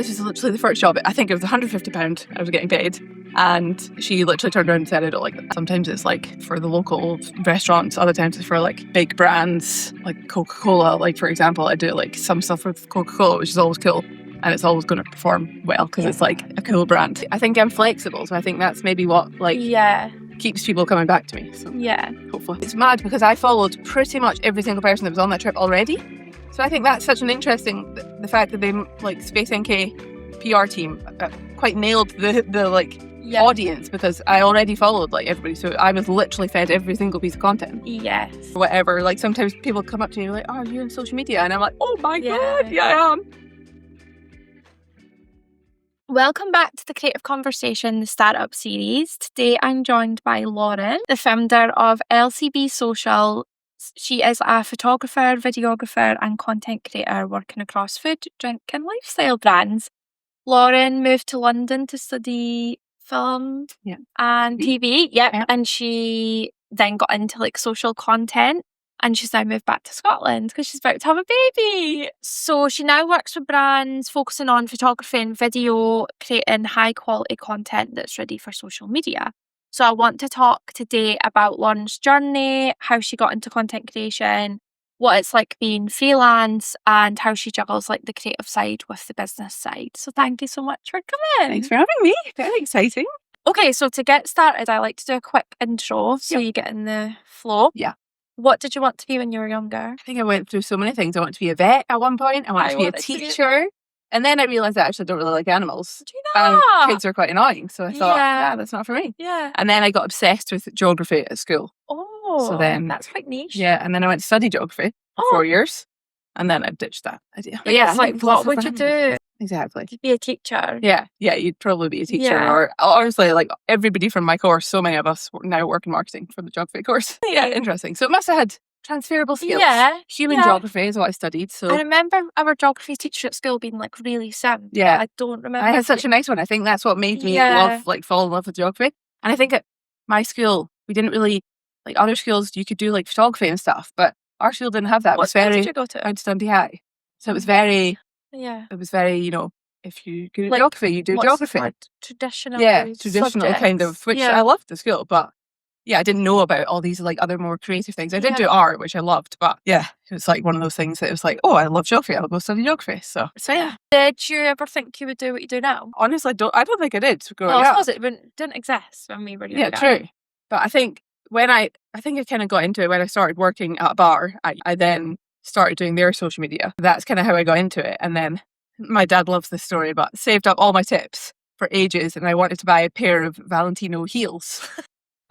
This was literally the first job. I think it was £150 I was getting paid. And she literally turned around and said, I don't like that. Sometimes it's like for the local restaurants, other times it's for like big brands like Coca-Cola. Like, for example, I do like some stuff with Coca-Cola, which is always cool. And it's always going to perform well because it's like a cool brand. I think I'm flexible. So I think that's maybe what keeps people coming back to me. So hopefully. It's mad because I followed pretty much every single person that was on that trip already. So I think that's such an interesting, the fact that they, like, Space NK PR team quite nailed the audience, because I already followed like everybody. So I was literally fed every single piece of content. Yes. Whatever. Like sometimes people come up to me like, oh, are you on social media? And I'm like, oh my God, yeah, I am. Welcome back to the Creative Conversation, the Startup series. Today I'm joined by Lauren, the founder of LCB Social. She is a photographer, videographer and content creator working across food, drink and lifestyle brands. Lauren moved to London to study film and TV. And she then got into like social content, and she's now moved back to Scotland because she's about to have a baby. So she now works with brands focusing on photography and video, creating high quality content that's ready for social media. So I want to talk today about Lauren's journey, how she got into content creation, what it's like being freelance, and how she juggles like the creative side with the business side. So thank you so much for coming. Thanks for having me. Very exciting. Okay, so to get started, I like to do a quick intro so you get in the flow. Yeah. What did you want to be when you were younger? I think I went through so many things. I wanted to be a vet at one point. I wanted to be a teacher. And then I realised I actually don't really like animals. Do you not? And kids are quite annoying. So I thought, that's not for me. Yeah. And then I got obsessed with geography at school. Oh, so then, that's quite niche. Yeah, and then I went to study geography for 4 years. And then I ditched that idea. But yeah, like, what would you do? Exactly. To be a teacher. Yeah, you'd probably be a teacher. Or honestly, like everybody from my course, so many of us now work in marketing from the geography course. Interesting. So it must have had transferable skills. Human geography is what I studied. So I remember our geography teacher at school being like really simple. Yeah. I don't remember. I had such a nice one. I think that's what made me fall in love with geography. And I think at my school, we didn't really, like other schools, you could do like photography and stuff, but our school didn't have that. What school did you go to? I went to Dundee High. So it was very, you know, if you do like, geography, you do geography. Traditional. Traditional kind of, which I loved the school, but I didn't know about all these like other more creative things. I did do art, which I loved, but it was like one of those things that it was like, oh, I love geography, I'll go study geography. So yeah. Did you ever think you would do what you do now? Honestly, I don't think I did growing up. I suppose it didn't exist when we were younger. Yeah, true. But I think I kind of got into it when I started working at a bar. I then started doing their social media. That's kind of how I got into it. And then my dad loves this story, but saved up all my tips for ages, and I wanted to buy a pair of Valentino heels.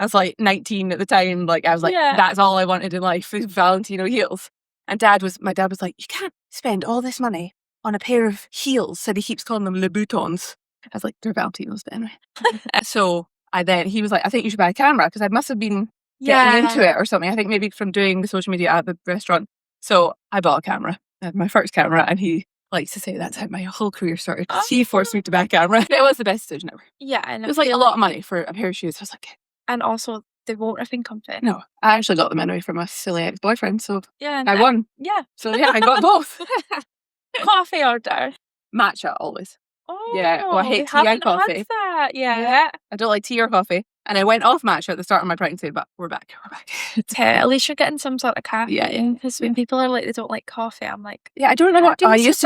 I was like 19 at the time. Like I was like, that's all I wanted in life is Valentino heels. And my dad was like, you can't spend all this money on a pair of heels. Said he keeps calling them Louboutins. I was like, they're Valentinos, but anyway. So he was like, I think you should buy a camera, because I must have been getting into it or something. I think maybe from doing the social media at the restaurant. So I bought a camera. I had my first camera, and he likes to say that's how my whole career started. He forced me to buy a camera. It was the best decision ever. Yeah. And it was like a lot of money for a pair of shoes. I was like, and also, they won't have been comfy. No, I actually got them anyway from a silly ex-boyfriend, so I won. Yeah. So I got both. Coffee order? Matcha, always. Oh, yeah. Well, I hate tea and coffee. Had that. Yeah. I don't like tea or coffee. And I went off matcha at the start of my pregnancy, but we're back. Okay, at least you're getting some sort of caffeine. Because when people are like, they don't like coffee, I'm like, I don't know what. I used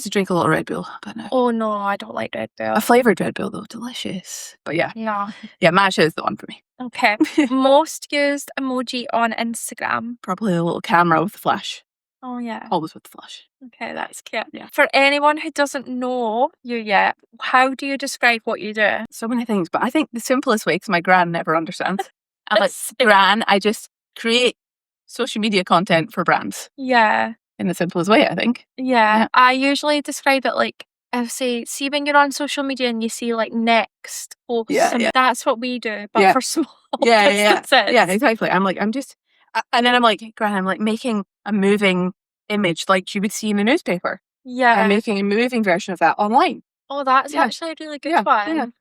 to drink a lot of Red Bull, but no. Oh no, I don't like Red Bull. A flavoured Red Bull though, delicious. But no. Yeah, matcha is the one for me. Okay. Most used emoji on Instagram? Probably a little camera with the flash. Oh yeah. Always with the flash. Okay, that's cute. Yeah. For anyone who doesn't know you yet, how do you describe what you do? So many things, but I think the simplest way, because my gran never understands. I'm like, gran, I just create social media content for brands. Yeah. In the simplest way, I think. Yeah. I usually describe it like, I say, see when you're on social media and you see like next posts. Yeah. That's what we do, but for small businesses. Yeah, exactly. I'm just, and then I'm like, gran, I'm like making a moving image like you would see in the newspaper. Yeah. I'm making a moving version of that online. Oh, that's actually a really good one.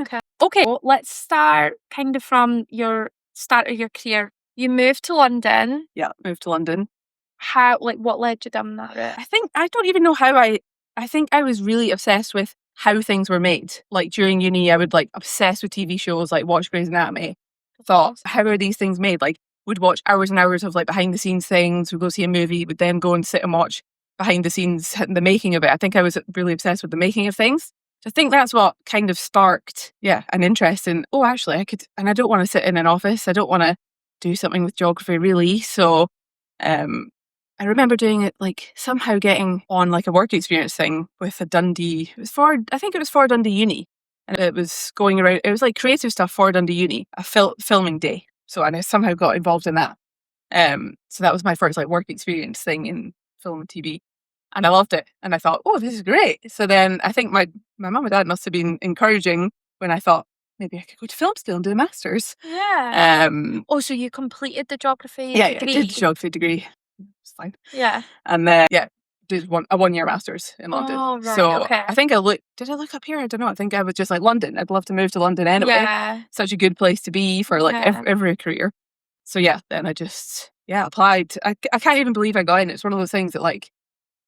Okay. Okay, well, let's start kind of from your start of your career. You moved to London. Yeah, moved to London. How, like, what led you down that route? I don't even know how I I think I was really obsessed with how things were made. Like during uni, I would like obsess with TV shows, like watch Grey's Anatomy. Thought, how are these things made? Like would watch hours and hours of like behind the scenes things, would go see a movie, would then go and sit and watch behind the scenes, the making of it. I think I was really obsessed with the making of things. So I think that's what kind of sparked, an interest in, actually I could, and I don't want to sit in an office. I don't want to do something with geography really. So I remember doing it, like somehow getting on like a work experience thing with a Dundee, I think it was for Dundee Uni. And it was going around, it was like creative stuff for Dundee Uni, a filming day. So, and I somehow got involved in that. So that was my first like work experience thing in film and TV. And I loved it. And I thought, oh, this is great. So then I think my mum and dad must have been encouraging when I thought, maybe I could go to film school and do a master's. Yeah. So you completed the geography degree? I did the geography degree. It's fine. Yeah. And then, did a 1 year master's in London. Oh, right. So okay. I think did I look up here? I don't know. I think I was just like London. I'd love to move to London anyway. Yeah. Such a good place to be for like every career. So then I just, applied. I can't even believe I got in. It's one of those things that like,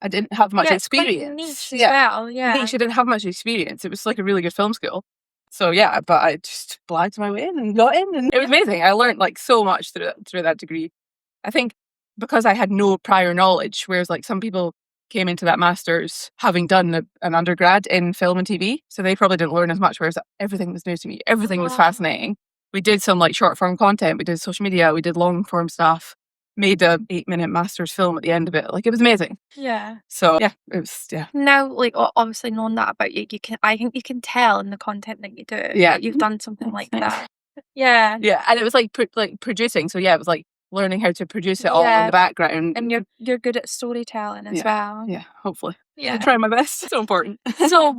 I didn't have much experience. Niche as well, Niche, I didn't have much experience. It was like a really good film school. So but I just blagged my way in and got in, and it was amazing. I learned like so much through that degree. I think because I had no prior knowledge, whereas like some people came into that master's having done an undergrad in film and TV, so they probably didn't learn as much, whereas everything was new to me. Everything was fascinating. We did some like short form content, we did social media, we did long form stuff, made a 8-minute master's film at the end of it. Like it was amazing. Yeah. So it was Now, like obviously knowing that about you, I think you can tell in the content that you do. Yeah. That you've done something like that. Yeah. Yeah, and it was like producing. So it was like learning how to produce it all in the background. And you're good at storytelling as well. Yeah, hopefully. Yeah. I try my best. It's so important. So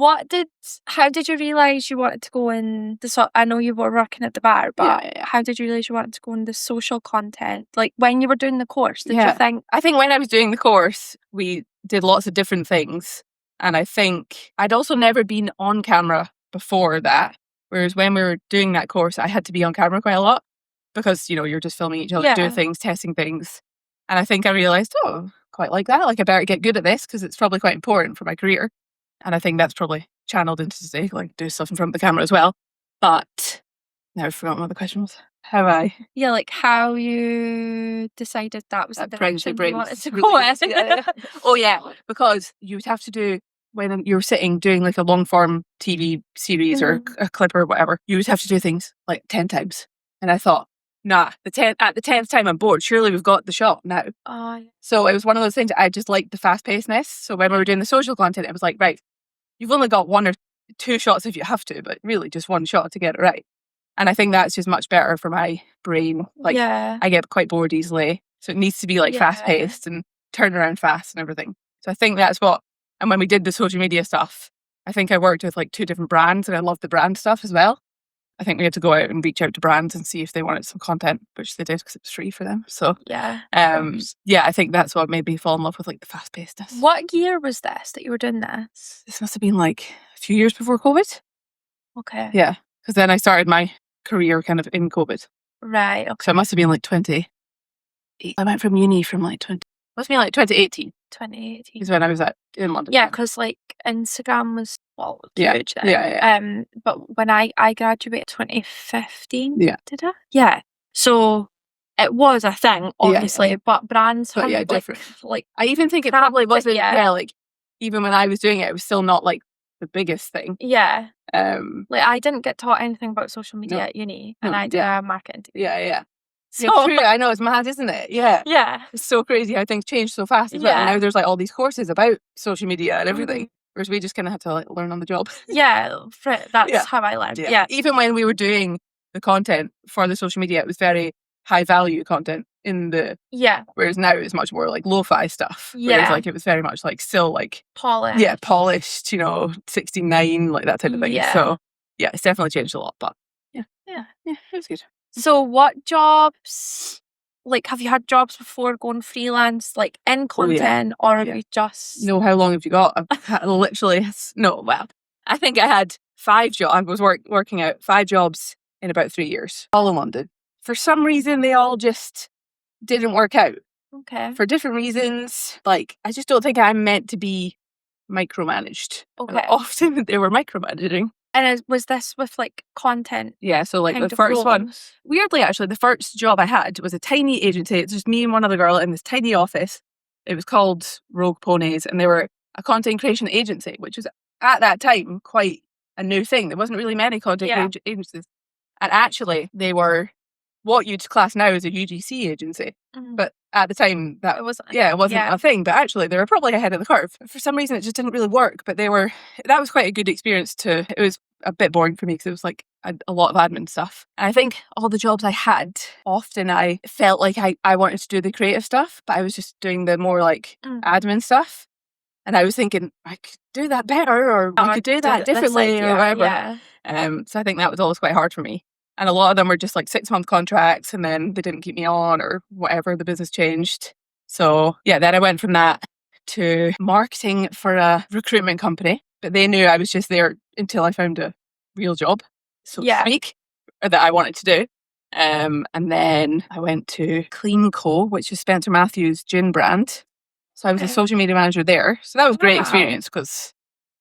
how did you realise you wanted to go in I know you were working at the bar, but how did you realise you wanted to go in the social content? Like when you were doing the course, did you think? I think when I was doing the course, we did lots of different things. And I think I'd also never been on camera before that. Whereas when we were doing that course, I had to be on camera quite a lot because, you're just filming each other, doing things, testing things. And I think I realised, quite like that. Like I better get good at this because it's probably quite important for my career. And I think that's probably channeled into today, like do stuff in front of the camera as well. But now I've forgotten what the question was. Like how you decided that was the direction you wanted to go in. Oh yeah, because you would have to do, when you're sitting doing like a long form TV series or a clip or whatever, you would have to do things like 10 times. And I thought, nah, at the 10th time I'm bored. Surely we've got the shot now. So it was one of those things. I just liked the fast pacedness. So when we were doing the social content, it was like, right, you've only got 1 or 2 shots if you have to, but really just 1 shot to get it right. And I think that's just much better for my brain. Like I get quite bored easily. So it needs to be like fast paced and turn around fast and everything. So I think that's and when we did the social media stuff, I think I worked with like 2 different brands and I loved the brand stuff as well. I think we had to go out and reach out to brands and see if they wanted some content, which they did because it was free for them. So I think that's what made me fall in love with like the fast pacedness. What year was this that you were doing this? This must have been like a few years before COVID. Okay. Yeah, because then I started my career kind of in COVID. Right. Okay. So it must have been like 20. I went from uni from like 2018. 2018 is when I was in London. Yeah, because like Instagram was huge then. Yeah. But when I graduated 2015, did I? Yeah. So it was a thing, obviously, but brands have different. Like I even think it probably wasn't. Like even when I was doing it, it was still not like the biggest thing. Yeah. Like I didn't get taught anything about social media at uni, and I did marketing. Yeah. So true. I know, it's mad, isn't it? Yeah. Yeah. It's so crazy how things change so fast as well. And now there's like all these courses about social media and everything. Whereas we just kind of had to like learn on the job. Yeah. That's how I learned. Yeah. Even when we were doing the content for the social media, it was very high value content in the whereas now it's much more like lo-fi stuff. Whereas like it was very much like still like polished. Yeah, polished, 69, like that type of thing. So it's definitely changed a lot. But yeah, it was good. So what jobs, like have you had jobs before going freelance, like in content, or have you just... No, how long have you got? I've literally, I think I had 5 jobs. I was working out 5 jobs in about 3 years, all in London. For some reason, they all just didn't work out. Okay. For different reasons. Like, I just don't think I'm meant to be micromanaged. Okay. Often they were micromanaging. And was this with like content? Yeah, so like kind the of first one, roles? weirdly actually, the first job I had was a tiny agency. It's just me and one other girl in this tiny office. It was called Rogue Ponies, and they were a content creation agency, which was at that time quite a new thing. There wasn't really many content agencies. And actually, they were what you'd class now as a UGC agency. But at the time, It wasn't. it wasn't a thing. But actually, they were probably ahead of the curve. For some reason, it just didn't really work. But that was quite a good experience too. It was a bit boring for me because it was like a lot of admin stuff. And I think all the jobs I had, often I felt like I wanted to do the creative stuff, but I was just doing the more like admin stuff. And I was thinking, I could do that better, or I could do that differently, or whatever. Yeah. So I think that was always quite hard for me. And a lot of them were just like 6-month contracts, and then they didn't keep me on, or whatever, the business changed. So yeah, then I went from that to marketing for a recruitment company. But they knew I was just there until I found a real job, so to speak, or that I wanted to do. And then I went to Clean Co, which is Spencer Matthews' gin brand. So I was a social media manager there. So that was a great experience because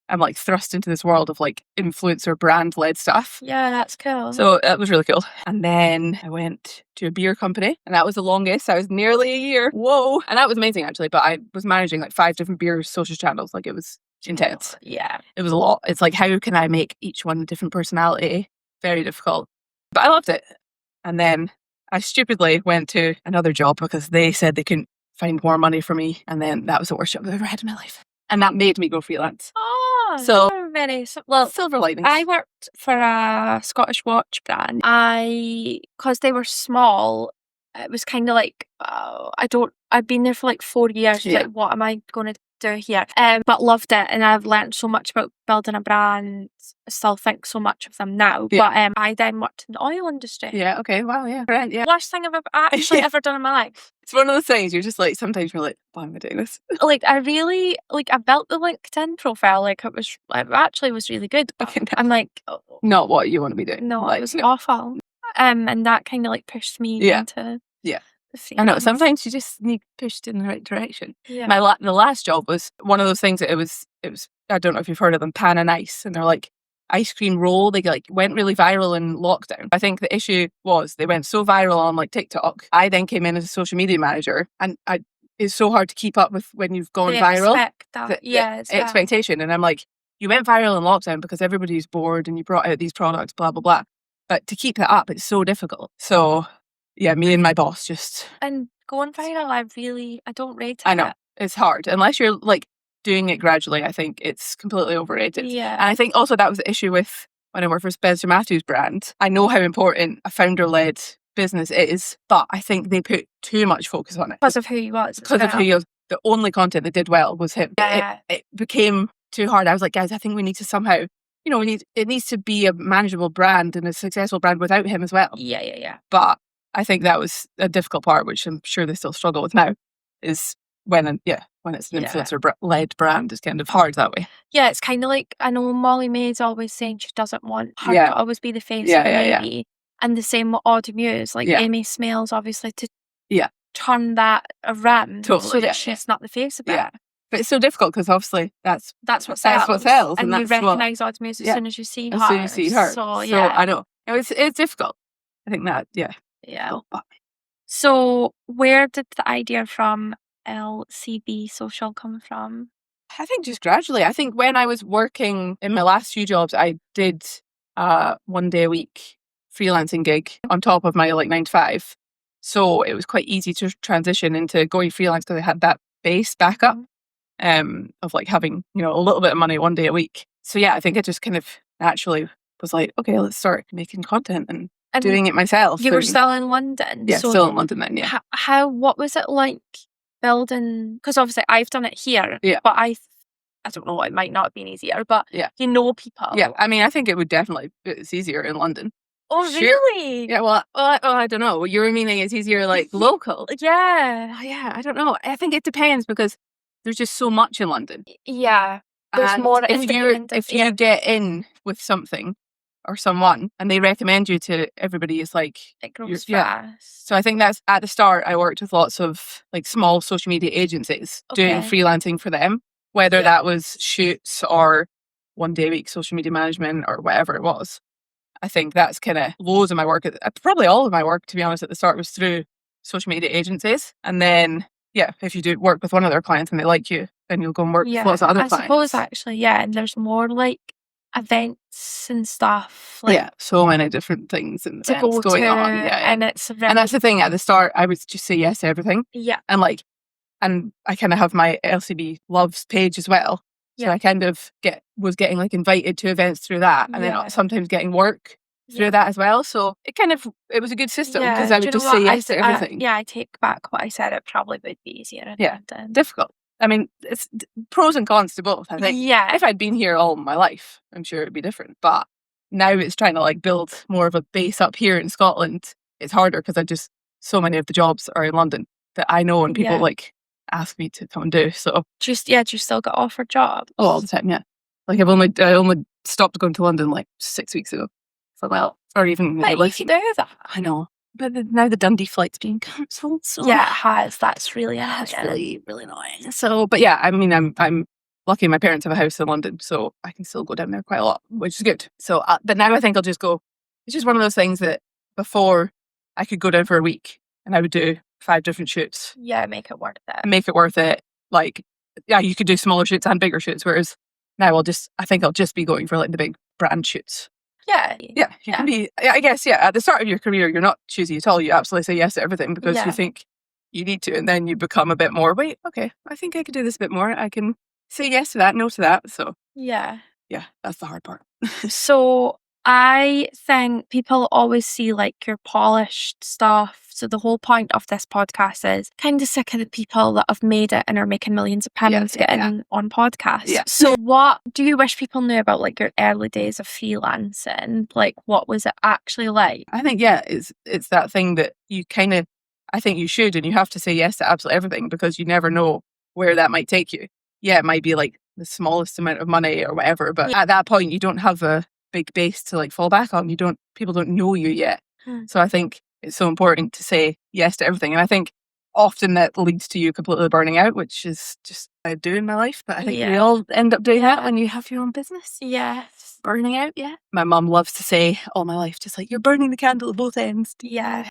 I'm like thrust into this world of like influencer brand led stuff. Yeah, that's cool. So that was really cool. And then I went to a beer company, and that was the longest. I was nearly a year. Whoa. And that was amazing actually. But I was managing like 5 different beer social channels. Like it was intense. Yeah. It was a lot. It's like, how can I make each one a different personality? Very difficult. But I loved it. And then I stupidly went to another job because they said they couldn't find more money for me. And then that was the worst job I've ever had in my life. And that made me go freelance. Oh, so silver linings. I worked for a Scottish watch brand. Because they were small, it was kind of like, I'd been there for like 4 years. Like, what am I going to do here? But loved it, and I've learned so much about building a brand. I still think so much of them now. But I then worked in the oil industry. Yeah, okay, wow, yeah. Right, yeah. Worst thing I've actually ever done in my life. It's one of those things you're just like, sometimes you're like, why am I doing this? Like, I built the LinkedIn profile. Like, it actually was really good. Okay, I'm like, not what you want to be doing. No, like, it was awful. And that kind of like pushed me into I know, sometimes you just need pushed in the right direction. Yeah. The last job was one of those things that it was, I don't know if you've heard of them, Pan and Ice, and they're like ice cream roll. They like went really viral in lockdown. I think the issue was they went so viral on like TikTok. I then came in as a social media manager, and it's so hard to keep up with when you've gone viral. The expectation. And I'm like, you went viral in lockdown because everybody's bored and you brought out these products, blah, blah, blah. But to keep that up, it's so difficult. So yeah, me and my boss just... And going viral, I don't rate it. I know, it's hard. Unless you're like doing it gradually, I think it's completely overrated. Yeah. And I think also that was the issue with when I worked for Spencer Matthews brand. I know how important a founder-led business is, but I think they put too much focus on it. Because of who he was. Because of who he was. The only content that did well was him. Yeah. It became too hard. I was like, guys, I think we need to somehow... it needs to be a manageable brand and a successful brand without him as well. Yeah. But I think that was a difficult part, which I'm sure they still struggle with now, is when it's an influencer-led brand, it's kind of hard that way. Yeah, it's kind of like, I know Molly May's always saying she doesn't want her to always be the face of the lady. And the same with Audie Muse, like Amy Smales, obviously, to turn that around so that she's not the face of it. Yeah. But it's so difficult because obviously that's what sells. And you recognise Audie Muse as soon as you see her. As soon as you see her. So I know. It's difficult. I think that, Yeah. But so where did the idea from LCB Social come from? I think just gradually. I think when I was working in my last few jobs, I did 1 day a week freelancing gig on top of my like 9 to 5. So it was quite easy to transition into going freelance because I had that base backup of like having, a little bit of money 1 day a week. So yeah, I think it just kind of naturally was like, okay, let's start making content and doing it myself. You were still in London? Yeah, still in London then, yeah. What was it like building, because obviously I've done it here, but I don't know, it might not have been easier, but you know people. Yeah, I mean, I think it's easier in London. Oh, really? Yeah, well, I don't know. You were meaning it's easier like local? Yeah. Oh, yeah, I don't know. I think it depends because there's just so much in London. Yeah. There's more. If you get in with something or someone and they recommend you to everybody, it's like it grows fast. So I think that's at the start I worked with lots of like small social media agencies doing freelancing for them. whether that was shoots or 1 day a week social media management or whatever it was. I think that's kind of loads of my work. Probably all of my work, to be honest, at the start was through social media agencies. And then, if you do work with one of their clients and they like you, then you'll go and work with lots of other clients. I suppose actually, and there's more like events and stuff. Like, so many different things and to events go going to, on. and it's and that's the thing. At the start, I would just say yes to everything. And and I kind of have my LCB Loves page as well. So I kind of was getting like invited to events through that, and then sometimes getting work through that as well. So it was a good system because I would just say yes to everything. I take back what I said. It probably would be easier. Difficult. I mean, it's pros and cons to both, I think. If I'd been here all my life, I'm sure it'd be different. But now it's trying to like build more of a base up here in Scotland. It's harder because so many of the jobs are in London that I know, and people like ask me to come and do. So do you still get offered jobs? Oh, all the time, yeah. Like I only stopped going to London like 6 weeks ago. So or even but you can do that. I know. But now the Dundee flight's being cancelled. So it has. That's really annoying. That's really, really annoying. So, but I mean, I'm lucky my parents have a house in London, so I can still go down there quite a lot, which is good. So, but now I think I'll just go. It's just one of those things that before I could go down for a week and I would do 5 different shoots. Make it worth it. Make it worth it. Like, you could do smaller shoots and bigger shoots, whereas now I think I'll just be going for like the big brand shoots. You can be, I guess, at the start of your career, you're not choosy at all. You absolutely say yes to everything because you think you need to, and then you become a bit more, wait, okay, I think I could do this a bit more. I can say yes to that, no to that. So, that's the hard part. So, I think people always see like your polished stuff. So the whole point of this podcast is kind of sick of the people that have made it and are making millions of pounds getting on podcasts. So what do you wish people knew about like your early days of freelancing? Like, what was it actually like? I think, it's that thing that you I think you should, and you have to say yes to absolutely everything because you never know where that might take you. It might be like the smallest amount of money or whatever, but at that point you don't have a big base to like fall back on. People don't know you yet. So I think it's so important to say yes to everything. And I think often that leads to you completely burning out, which is just what I do in my life. But I think we all end up doing that when you have your own business. Yes. Burning out, My mum loves to say all my life, just like, you're burning the candle at both ends.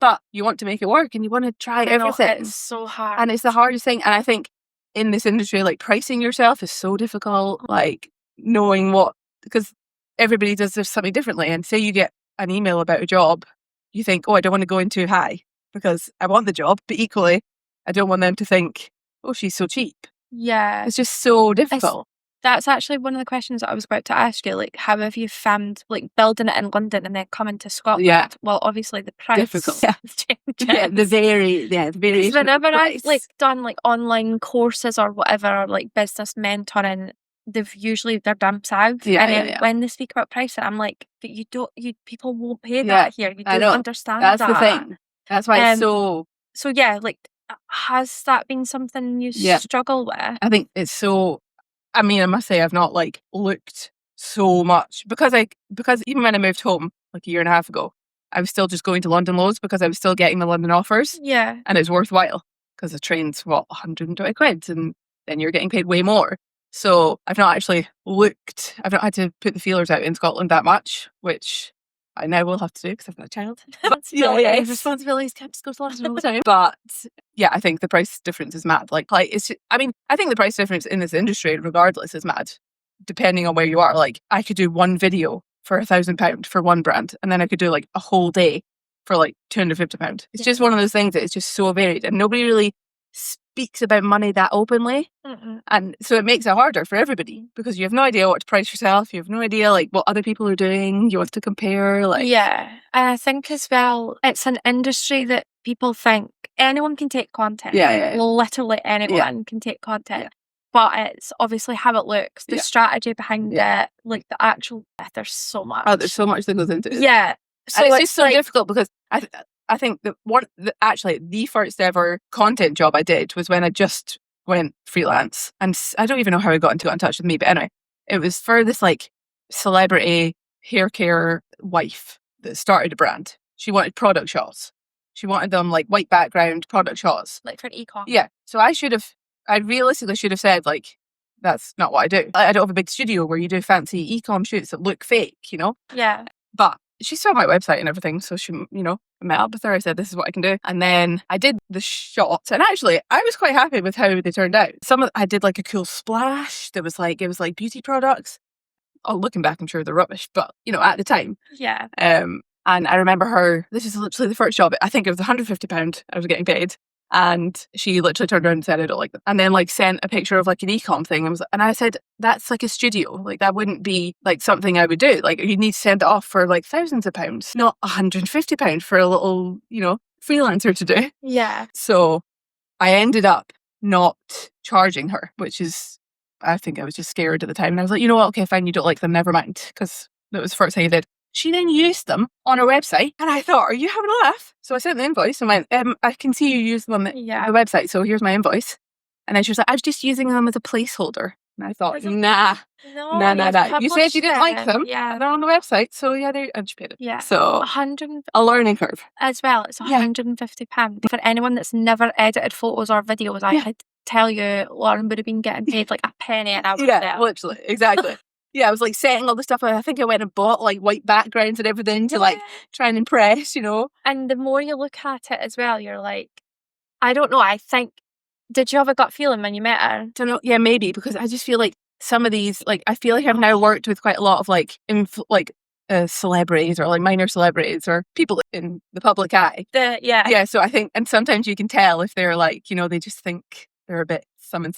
But you want to make it work and you want to try everything. It's so hard. And it's the hardest thing. And I think in this industry, like pricing yourself is so difficult. Like knowing because everybody does something differently. And say you get an email about a job, you think, I don't want to go in too high because I want the job, but equally, I don't want them to think, she's so cheap. It's just so difficult. That's actually one of the questions that I was about to ask you. Like, how have you found like building it in London and then coming to Scotland? Well, obviously the price difficult. The variation. Whenever I've like done like online courses or whatever, or like business mentoring, they're dumb south. When they speak about pricing, I'm like, but people won't pay that here. You don't understand that. That's the thing. That's why it's so like, has that been something you struggle with? I think it's so, I mean, I must say I've not like looked so much because even when I moved home like a year and a half ago, I was still just going to London loads because I was still getting the London offers. And it's worthwhile because the train's 120 quid and then you're getting paid way more. So I've not actually looked, I've not had to put the feelers out in Scotland that much, which I now will have to do because I've got a child. Responsibilities can't just go to London all the time. But I think the price difference is mad. Like it's, I mean, I think the price difference in this industry, regardless, is mad. Depending on where you are, like I could do one video for £1,000 for one brand, and then I could do like a whole day for like £250. It's just one of those things that it's just so varied, and nobody really speaks about money that openly. And so it makes it harder for everybody because you have no idea what to price yourself. You have no idea like what other people are doing. You want to compare, like and I think as well, it's an industry that people think anyone can take content. Literally anyone can take content. But it's obviously how it looks, the strategy behind it, like the actual. There's so much. There's so much that goes into it. So and it's just so difficult because I think that the first ever content job I did was when I just went freelance, and I don't even know how I got in touch with me, but anyway, it was for this like celebrity hair care wife that started a brand. She wanted product shots. She wanted them like white background product shots, like for an e-com. So I realistically should have said like, that's not what I do. I don't have a big studio where you do fancy e-com shoots that look fake, you know? Yeah. But she saw my website and everything, so she, you know, I met up with her. I said, this is what I can do. And then I did the shots, and actually I was quite happy with how they turned out. I did like a cool splash. It was like beauty products. Oh, looking back, I'm sure they're rubbish, but you know, at the time. Yeah. And I remember this is literally the first job. I think it was £150 I was getting paid. And she literally turned around and said, I don't like them. And then like sent a picture of like an e-com thing. And I said, that's like a studio. Like that wouldn't be like something I would do. Like you need to send it off for like thousands of pounds, not £150 for a little, you know, freelancer to do. Yeah. So I ended up not charging her, which is, I think I was just scared at the time. And I was like, you know what? Okay, fine. You don't like them. Never mind. Because that was the first thing I did. She then used them on her website, and I thought, are you having a laugh? So I sent the invoice and went, I can see you use them on the website, so here's my invoice. And then she was like, I was just using them as a placeholder. And I thought, nah. You said you didn't like them. Yeah. They're on the website, so yeah, and she paid it. Yeah. So a learning curve. As well, it's £150. For anyone that's never edited photos or videos, I could tell you Lauren would have been getting paid like a penny an hour. Yeah, literally, exactly. Yeah, I was like setting all the stuff. I think I went and bought like white backgrounds and everything to like try and impress, you know. And the more you look at it as well, you're like, I don't know. I think, did you have a gut feeling when you met her? Don't know. Yeah, maybe, because I just feel like some of these, like, I feel like I've now worked with quite a lot of like celebrities or like minor celebrities or people in the public eye. Yeah. So I think, and sometimes you can tell if they're like, you know, they just think they're a bit summon.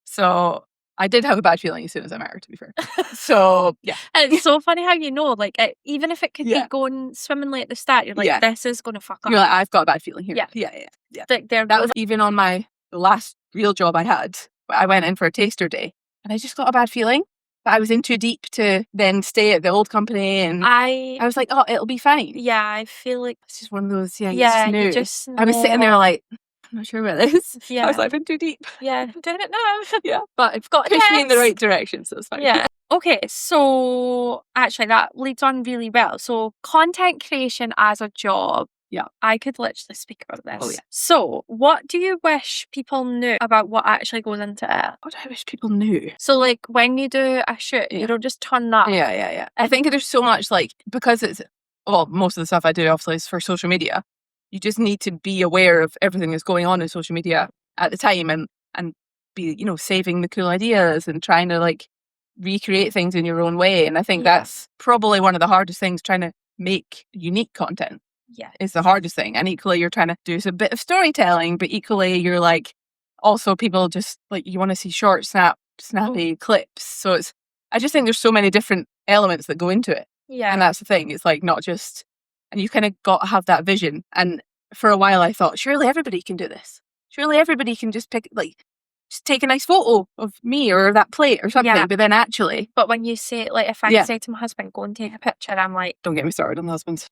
So I did have a bad feeling as soon as I met her, to be fair. So, yeah. And it's so funny how you know, like, even if it could be going swimmingly at the start, you're like, this is going to fuck up. You're like, I've got a bad feeling here. Yeah. Like, that was even on the last real job I had. I went in for a taster day, and I just got a bad feeling. But I was in too deep to then stay at the old company, and I was like, oh, it'll be fine. Yeah, I feel like it's just one of those, you just knew. I was sitting there like, I'm not sure about this. Yeah. I was like, I've been too deep. Yeah, I'm doing it now. Yeah. But I've got pushed me in the right direction, so it's fine. Yeah. Okay, so actually that leads on really well. So content creation as a job. Yeah. I could literally speak about this. Oh, yeah. So what do you wish people knew about what actually goes into it? What do I wish people knew? So like when you do a shoot, you don't just turn up. Yeah. I think there's so much like, because it's, well, most of the stuff I do obviously is for social media. You just need to be aware of everything that's going on in social media at the time and be, you know, saving the cool ideas and trying to like recreate things in your own way. And I think that's probably one of the hardest things, trying to make unique content. Yeah. Is the hardest thing. And equally you're trying to do a bit of storytelling, but equally you're like, also people just like, you want to see short, snappy clips. So I just think there's so many different elements that go into it. Yeah. And that's the thing. It's like not just, and you kind of got to have that vision. And for a while I thought, surely everybody can do this. Surely everybody can just just take a nice photo of me or that plate or something. Yeah. But then actually. But when you say, like, if I say to my husband, go and take a picture, I'm like. Don't get me started on the husbands.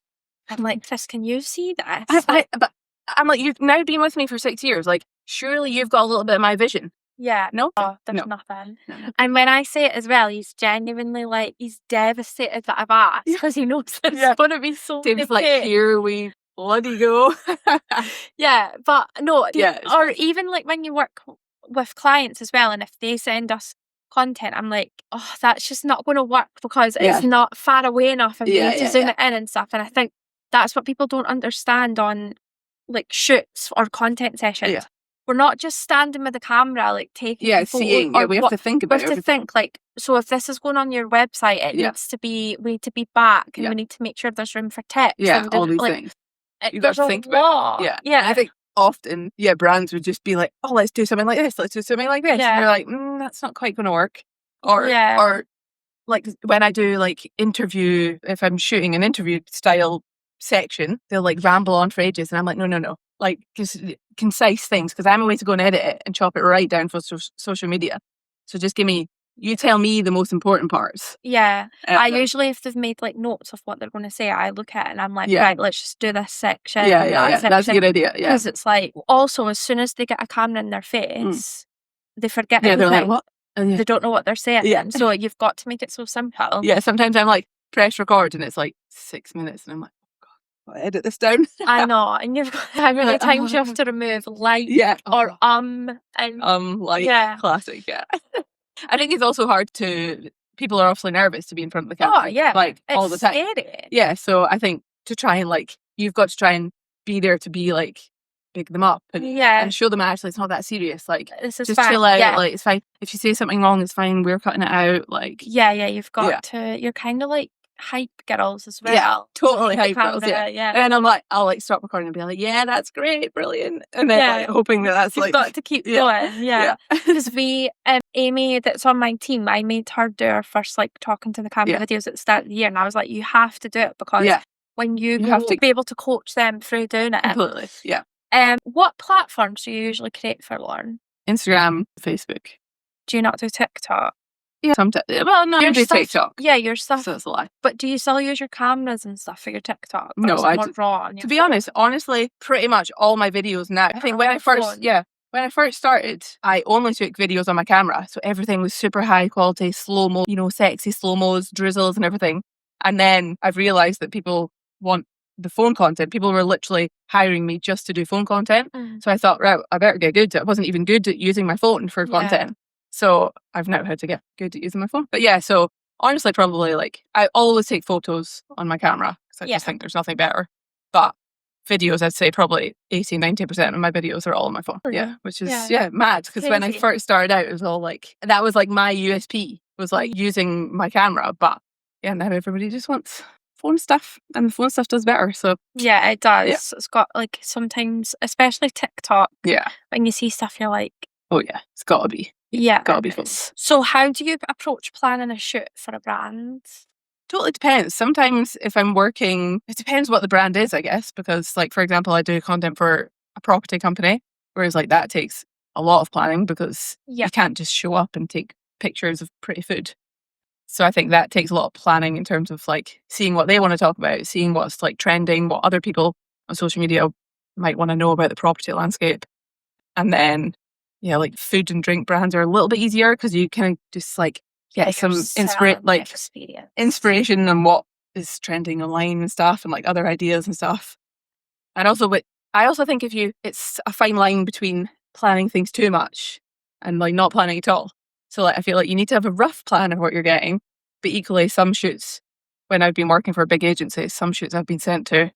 I'm like, Chris, can you see this? But I'm like, you've now been with me for 6 years. Like, surely you've got a little bit of my vision. Yeah. No? Oh, there's nothing. No. And when I say it as well, he's genuinely like, he's devastated that I've asked because he knows it's going to be so Dave's like, here we bloody go. Yeah, but no. Yeah, or even like when you work with clients as well, and if they send us content, I'm like, oh, that's just not going to work because it's not far away enough and we need to zoom it in and stuff. And I think that's what people don't understand on like shoots or content sessions. Yeah. We're not just standing with the camera, like taking a photo. Seeing. We have to think about it. We have to think, like, so if this is going on your website, it needs to be, we need to be back and we need to make sure there's room for text. Yeah, and all these things. You got to think about it. Yeah. I think often, brands would just be like, oh, let's do something like this. Let's do something like this. Yeah. And you're like, that's not quite going to work. Or like when I do like if I'm shooting an interview style section, they'll like ramble on for ages. And I'm like, no. Like just concise things, because I'm a way to go and edit it and chop it right down for social media. So just you tell me the most important parts. Yeah. I usually, if they've made like notes of what they're going to say, I look at it and I'm like, right, let's just do this section. Yeah. That's a good idea. Yeah. Because it's like, also, as soon as they get a camera in their face, they forget everything. They're like, what? They don't know what they're saying. Yeah. So you've got to make it so simple. Yeah, sometimes I'm like, press record and it's like 6 minutes and I'm like, I'll edit this down. I know, and you've got how many times you have to remove like or and like classic, I think it's also hard to, people are obviously nervous to be in front of the camera. Oh, yeah. Like It's all the time. scary. Yeah. So I think to try and like, you've got to try and be there to be like, big them up and show them actually it's not that serious. Like, This is just fine. chill out. Yeah. Like, it's fine. If you say something wrong, it's fine. We're cutting it out. Like, Yeah, you've got to, you're kind of like hype girls as well. Yeah, totally hype girls. Camera, Yeah. And I'm like, I'll like stop recording and be like, yeah, that's great, brilliant. And then like hoping that that's You've like, got to keep going. Yeah. Because we, Amy, that's on my team, I made her do her first like talking to the camera videos at the start of the year, and I was like, you have to do it because when you have to be able to coach them through doing it. Completely. Yeah. What platforms do you usually create for, Lauren? Instagram, Facebook. Do you not do TikTok? Yeah, sometimes. Well, no, I do TikTok. Yeah, your stuff. So it's a lie. But do you still use your cameras and stuff for your TikTok? No, I don't. To be honest, honestly, pretty much all my videos now. I think when I first started, I only took videos on my camera, so everything was super high quality, slow mo, sexy slow mos, drizzles, and everything. And then I've realized that people want the phone content. People were literally hiring me just to do phone content. So I thought, right, I better get good. I wasn't even good at using my phone for content. So I've now had to get good at using my phone. But yeah, so honestly, probably like, I always take photos on my camera because I just think there's nothing better. But videos, I'd say probably 80-90% of my videos are all on my phone. Yeah, which is mad. Because when I first started out, it was all like, that was like my USP, was like using my camera. But yeah, now everybody just wants phone stuff, and the phone stuff does better. So yeah, it does. It's got like sometimes, especially TikTok, when you see stuff, you're like, oh yeah, it's gotta be. Yeah, gotta be fun. So how do you approach planning a shoot for a brand? Totally depends. Sometimes if I'm working, it depends what the brand is, I guess, because like, for example, I do content for a property company, whereas like that takes a lot of planning because you can't just show up and take pictures of pretty food. So I think that takes a lot of planning in terms of like seeing what they want to talk about, seeing what's like trending, what other people on social media might want to know about the property landscape. And then like food and drink brands are a little bit easier because you kind of just like get some inspiration on what is trending online and stuff, and like other ideas and stuff. And also, I also think it's a fine line between planning things too much and like not planning at all. So like, I feel like you need to have a rough plan of what you're getting, but equally some shoots, when I've been working for a big agency, some shoots I've been sent to,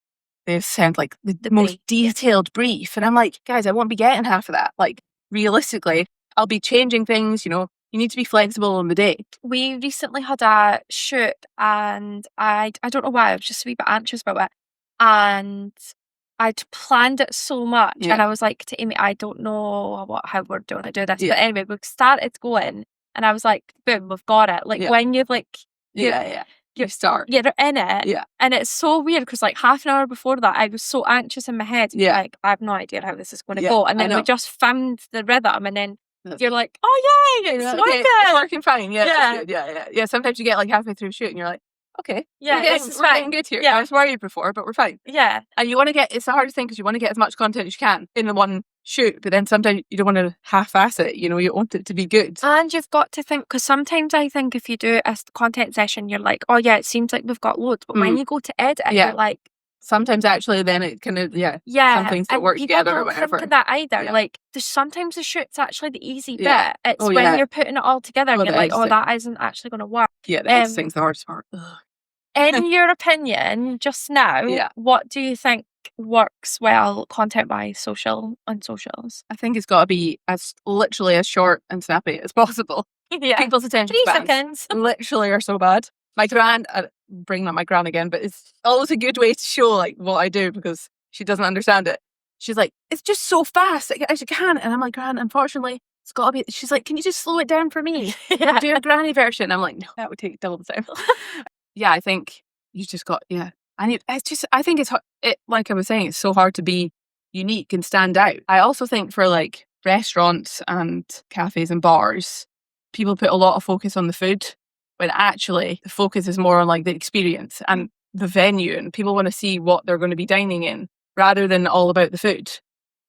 they've sent like the most detailed brief, and I'm like, guys, I won't be getting half of that. Like, realistically, I'll be changing things, you need to be flexible on the day. We recently had a shoot, and I don't know why, I was just a wee bit anxious about it. And I'd planned it so much, and I was like to Amy, I don't know how we're going to do this. But anyway, we started going, and I was like, boom, we've got it. Like when you've like... You start. Yeah, they're in it. Yeah. And it's so weird because like half an hour before that, I was so anxious in my head. Yeah. Like, I have no idea how this is going to go. And then we just found the rhythm, and then you're like, oh yeah, it's working. It's working fine. Yeah. Sometimes you get like halfway through a shoot and you're like, okay, we're getting good here. I was worried before, but we're fine. Yeah. And you want to get, it's the hardest thing because you want to get as much content as you can in the one shoot, but then sometimes you don't want to half-ass it, you want it to be good. And you've got to think, because sometimes I think if you do a content session, you're like, oh yeah, it seems like we've got loads, but when you go to edit it, you're like... Sometimes actually then it kind of, some things that work together or whatever. You don't think of that either. Like, sometimes the shoot's actually the easy bit. It's when you're putting it all together and you're like, oh, that isn't actually going to work. Yeah, the editing's the hardest part. In your opinion, just now, what do you think works well content-wise on socials? I think it's got to be literally as short and snappy as possible. People's attention 3 seconds. Literally are so bad. My gran, bringing up my gran again, but it's always a good way to show like what I do because she doesn't understand it. She's like, it's just so fast. I can't. And I'm like, Gran, unfortunately, it's got to be. She's like, can you just slow it down for me? Do a granny version. I'm like, no, that would take double the time. I think you just got, I think it's like I was saying, it's so hard to be unique and stand out. I also think for like restaurants and cafes and bars, people put a lot of focus on the food when actually the focus is more on like the experience and the venue, and people want to see what they're going to be dining in rather than all about the food.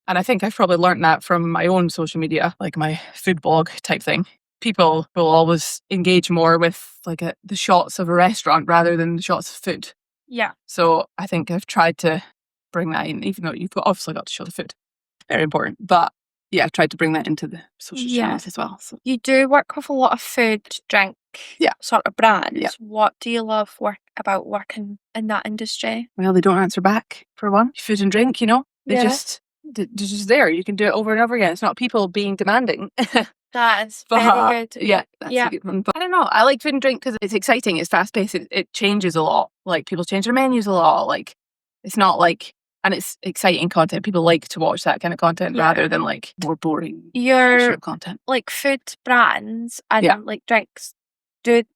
And I think I've probably learned that from my own social media, like my food blog type thing. People will always engage more with like the shots of a restaurant rather than the shots of food. Yeah. So I think I've tried to bring that in, even though you've obviously got to show the food. Very important. But I tried to bring that into the social channels as well. So. You do work with a lot of food, drink sort of brands. Yeah. What do you love about working in that industry? Well, they don't answer back, for one. Food and drink, you know, they're Yeah. just there. You can do it over and over again. It's not people being demanding. That is very good. Yeah, that's a good one. But I don't know. I like food and drink because it's exciting. It's fast paced. It changes a lot. Like people change their menus a lot. Like it's not like, and it's exciting content. People like to watch that kind of content rather than like more boring Your content. Like food brands and like drinks.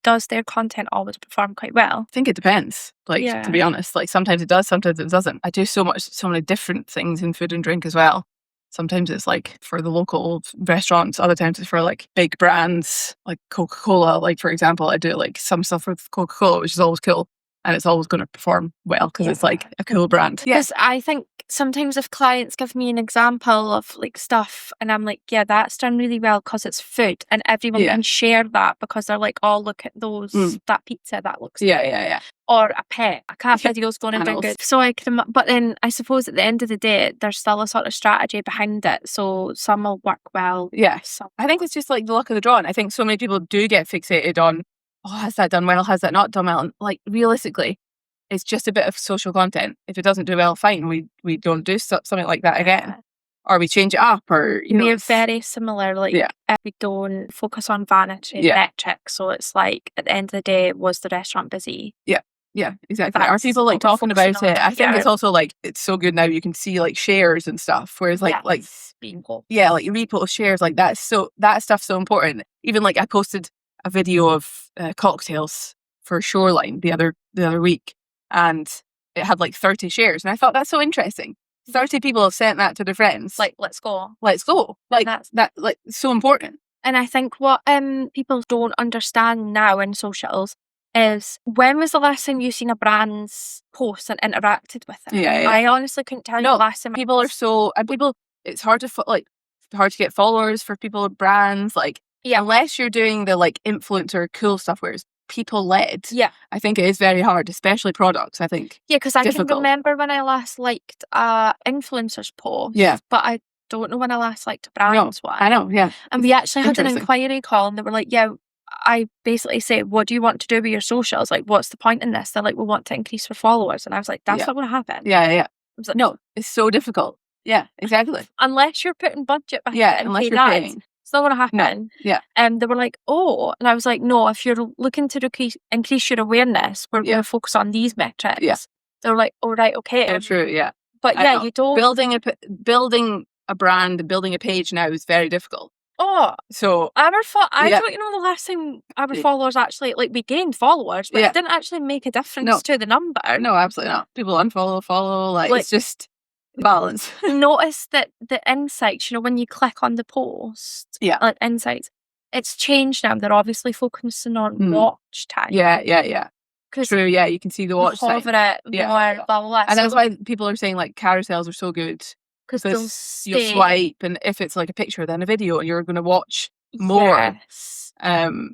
Does their content always perform quite well? I think it depends. Like to be honest, like sometimes it does, sometimes it doesn't. I do so many different things in food and drink as well. Sometimes it's like for the local restaurants. Other times it's for like big brands like Coca-Cola. Like for example, I do like some stuff with Coca-Cola, which is always cool. And it's always going to perform well because it's like a cool brand. Because I think sometimes if clients give me an example of like stuff and I'm like, yeah, that's done really well because it's food and everyone can share that because they're like, oh, look at those, that pizza, that looks good. Or a cat video's going and doing good. So I can, but then I suppose at the end of the day, there's still a sort of strategy behind it. So some will work well. Yes. I think it's just like the luck of the draw. And I think so many people do get fixated on, oh, has that done well? Has that not done well? And like realistically, it's just a bit of social content. If it doesn't do well, fine. We don't do something like that again. Or we change it up, or we're very similar. Like if we don't focus on vanity metrics, so it's like at the end of the day, was the restaurant busy? Yeah, exactly. Are people like talking about it? I think it's also like it's so good now. You can see like shares and stuff. Whereas like like repost shares, like that stuff's so important. Even like I posted a video of cocktails for Shoreline the other week, and it had like 30 shares, and I thought that's so interesting. 30 people have sent that to their friends. Like, let's go. Like that, like so important. And I think what people don't understand now in socials is when was the last time you seen a brand's post and interacted with it? I honestly couldn't tell you the last time. People are so it's hard to get followers for people with brands, like unless you're doing the like influencer cool stuff where it's people led. I think it is very hard, especially products. I think because I can remember when I last liked influencers post, but I don't know when I last liked a brand's one. I know, and we actually had an inquiry call and they were like, I basically say, what do you want to do with your socials? Like, what's the point in this? They're like, we want to increase for followers. And I was like, that's not going to happen. I was like, no, it's so difficult. Yeah, exactly. Unless you're putting budget behind it and unless you're paying. It's not going to happen. No. And they were like, oh. And I was like, no, if you're looking to increase your awareness, we're going to focus on these metrics. They were like, oh, right, okay. So true, But you don't... Building a brand, building a page now is very difficult. Oh, so I don't know the last time our followers actually, like, we gained followers, but it didn't actually make a difference to the number. No, absolutely not. People unfollow, follow, like it's just balance. Notice that the insights, when you click on the post, like insights, it's changed now. They're obviously focusing on watch time. Yeah. True, you can see the watch time. Hover it, more, blah, blah, blah. And that's why people are saying like carousels are so good. Because you'll swipe, and if it's like a picture, then a video, and you're going to watch more.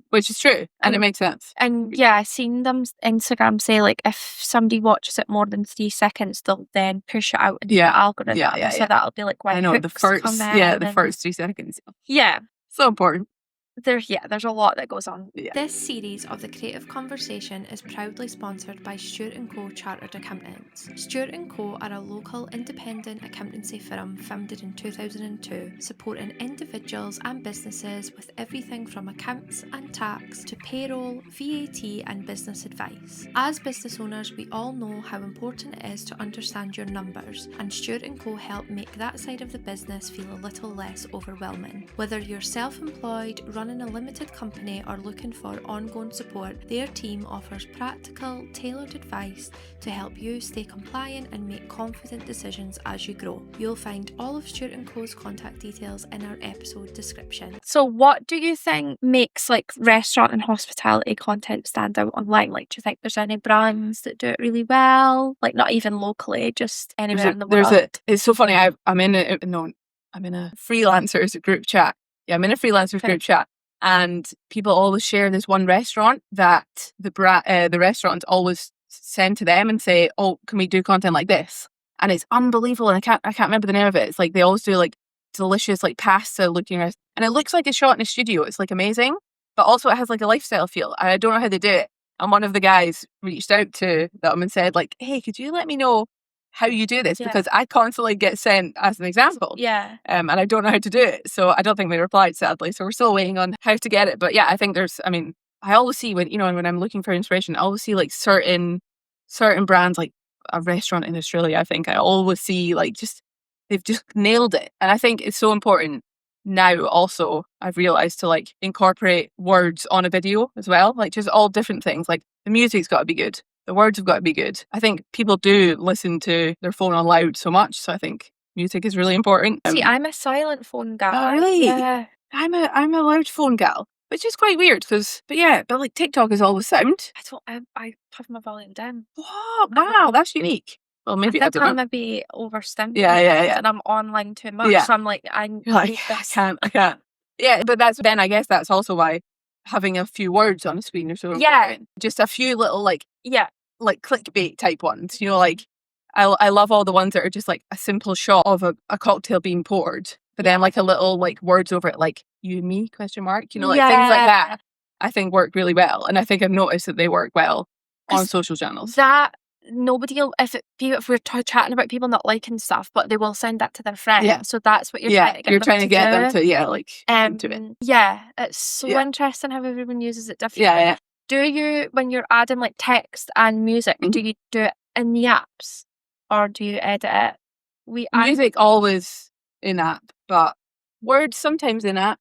Which is true, and it makes sense. And I've seen them Instagram say like if somebody watches it more than 3 seconds, they'll then push it out into the algorithm. So that'll be like I know the first 3 seconds. So important. There's a lot that goes on. This series of The Creative Conversation is proudly sponsored by Stewart & Co Chartered Accountants. Stewart & Co are a local independent accountancy firm founded in 2002, supporting individuals and businesses with everything from accounts and tax to payroll, VAT and business advice. As business owners, we all know how important it is to understand your numbers, and Stewart & Co help make that side of the business feel a little less overwhelming. Whether you're self-employed, running a limited company or looking for ongoing support, their team offers practical, tailored advice to help you stay compliant and make confident decisions as you grow. You'll find all of Stewart & Co.'s contact details in our episode description. So what do you think makes like restaurant and hospitality content stand out online? Like, do you think there's any brands that do it really well? Like not even locally, just anywhere in the world? It's so funny. I'm in a freelancers group chat. I'm in a freelancers group chat. And people always share this one restaurant that the restaurant always send to them and say, "Oh, can we do content like this?" And it's unbelievable. And I can't remember the name of it. It's like they always do like delicious like pasta looking at, and it looks like it's shot in a studio. It's like amazing, but also it has like a lifestyle feel. I don't know how they do it. And one of the guys reached out to them and said like, hey, could you let me know how you do this? Because I constantly get sent as an example. And I don't know how to do it. So I don't think they replied, sadly. So we're still waiting on how to get it. But yeah, I think I always see when I'm looking for inspiration, I always see like certain brands, like a restaurant in Australia, I think I always see like they've just nailed it. And I think it's so important now also, I've realized, to like incorporate words on a video as well, like just all different things. Like the music's got to be good, the words have got to be good. I think people do listen to their phone on loud so much, so I think music is really important. See, I'm a silent phone gal. Oh really? Yeah. I'm a loud phone gal, which is quite weird but like TikTok is always sound. I have my volume down. What? Wow, that's unique. Well, maybe I think I'm maybe overstimulated. Yeah. And I'm online too much. So I'm like, I can't. Yeah, but I guess that's also why having a few words on a screen are so important. Just a few little like clickbait type ones. Like I love all the ones that are just like a simple shot of a cocktail being poured, but then like a little like words over it, like you and me ? Like things like that. I think work really well, and I think I've noticed that they work well on social channels. Nobody will, if we're chatting about people not liking stuff, but they will send that to their friends. So that's what you're trying to get them to into it. It's so interesting how everyone uses it differently. Do you, when you're adding like text and music, do you do it in the apps or do you edit it? Music always in app, but words sometimes in app.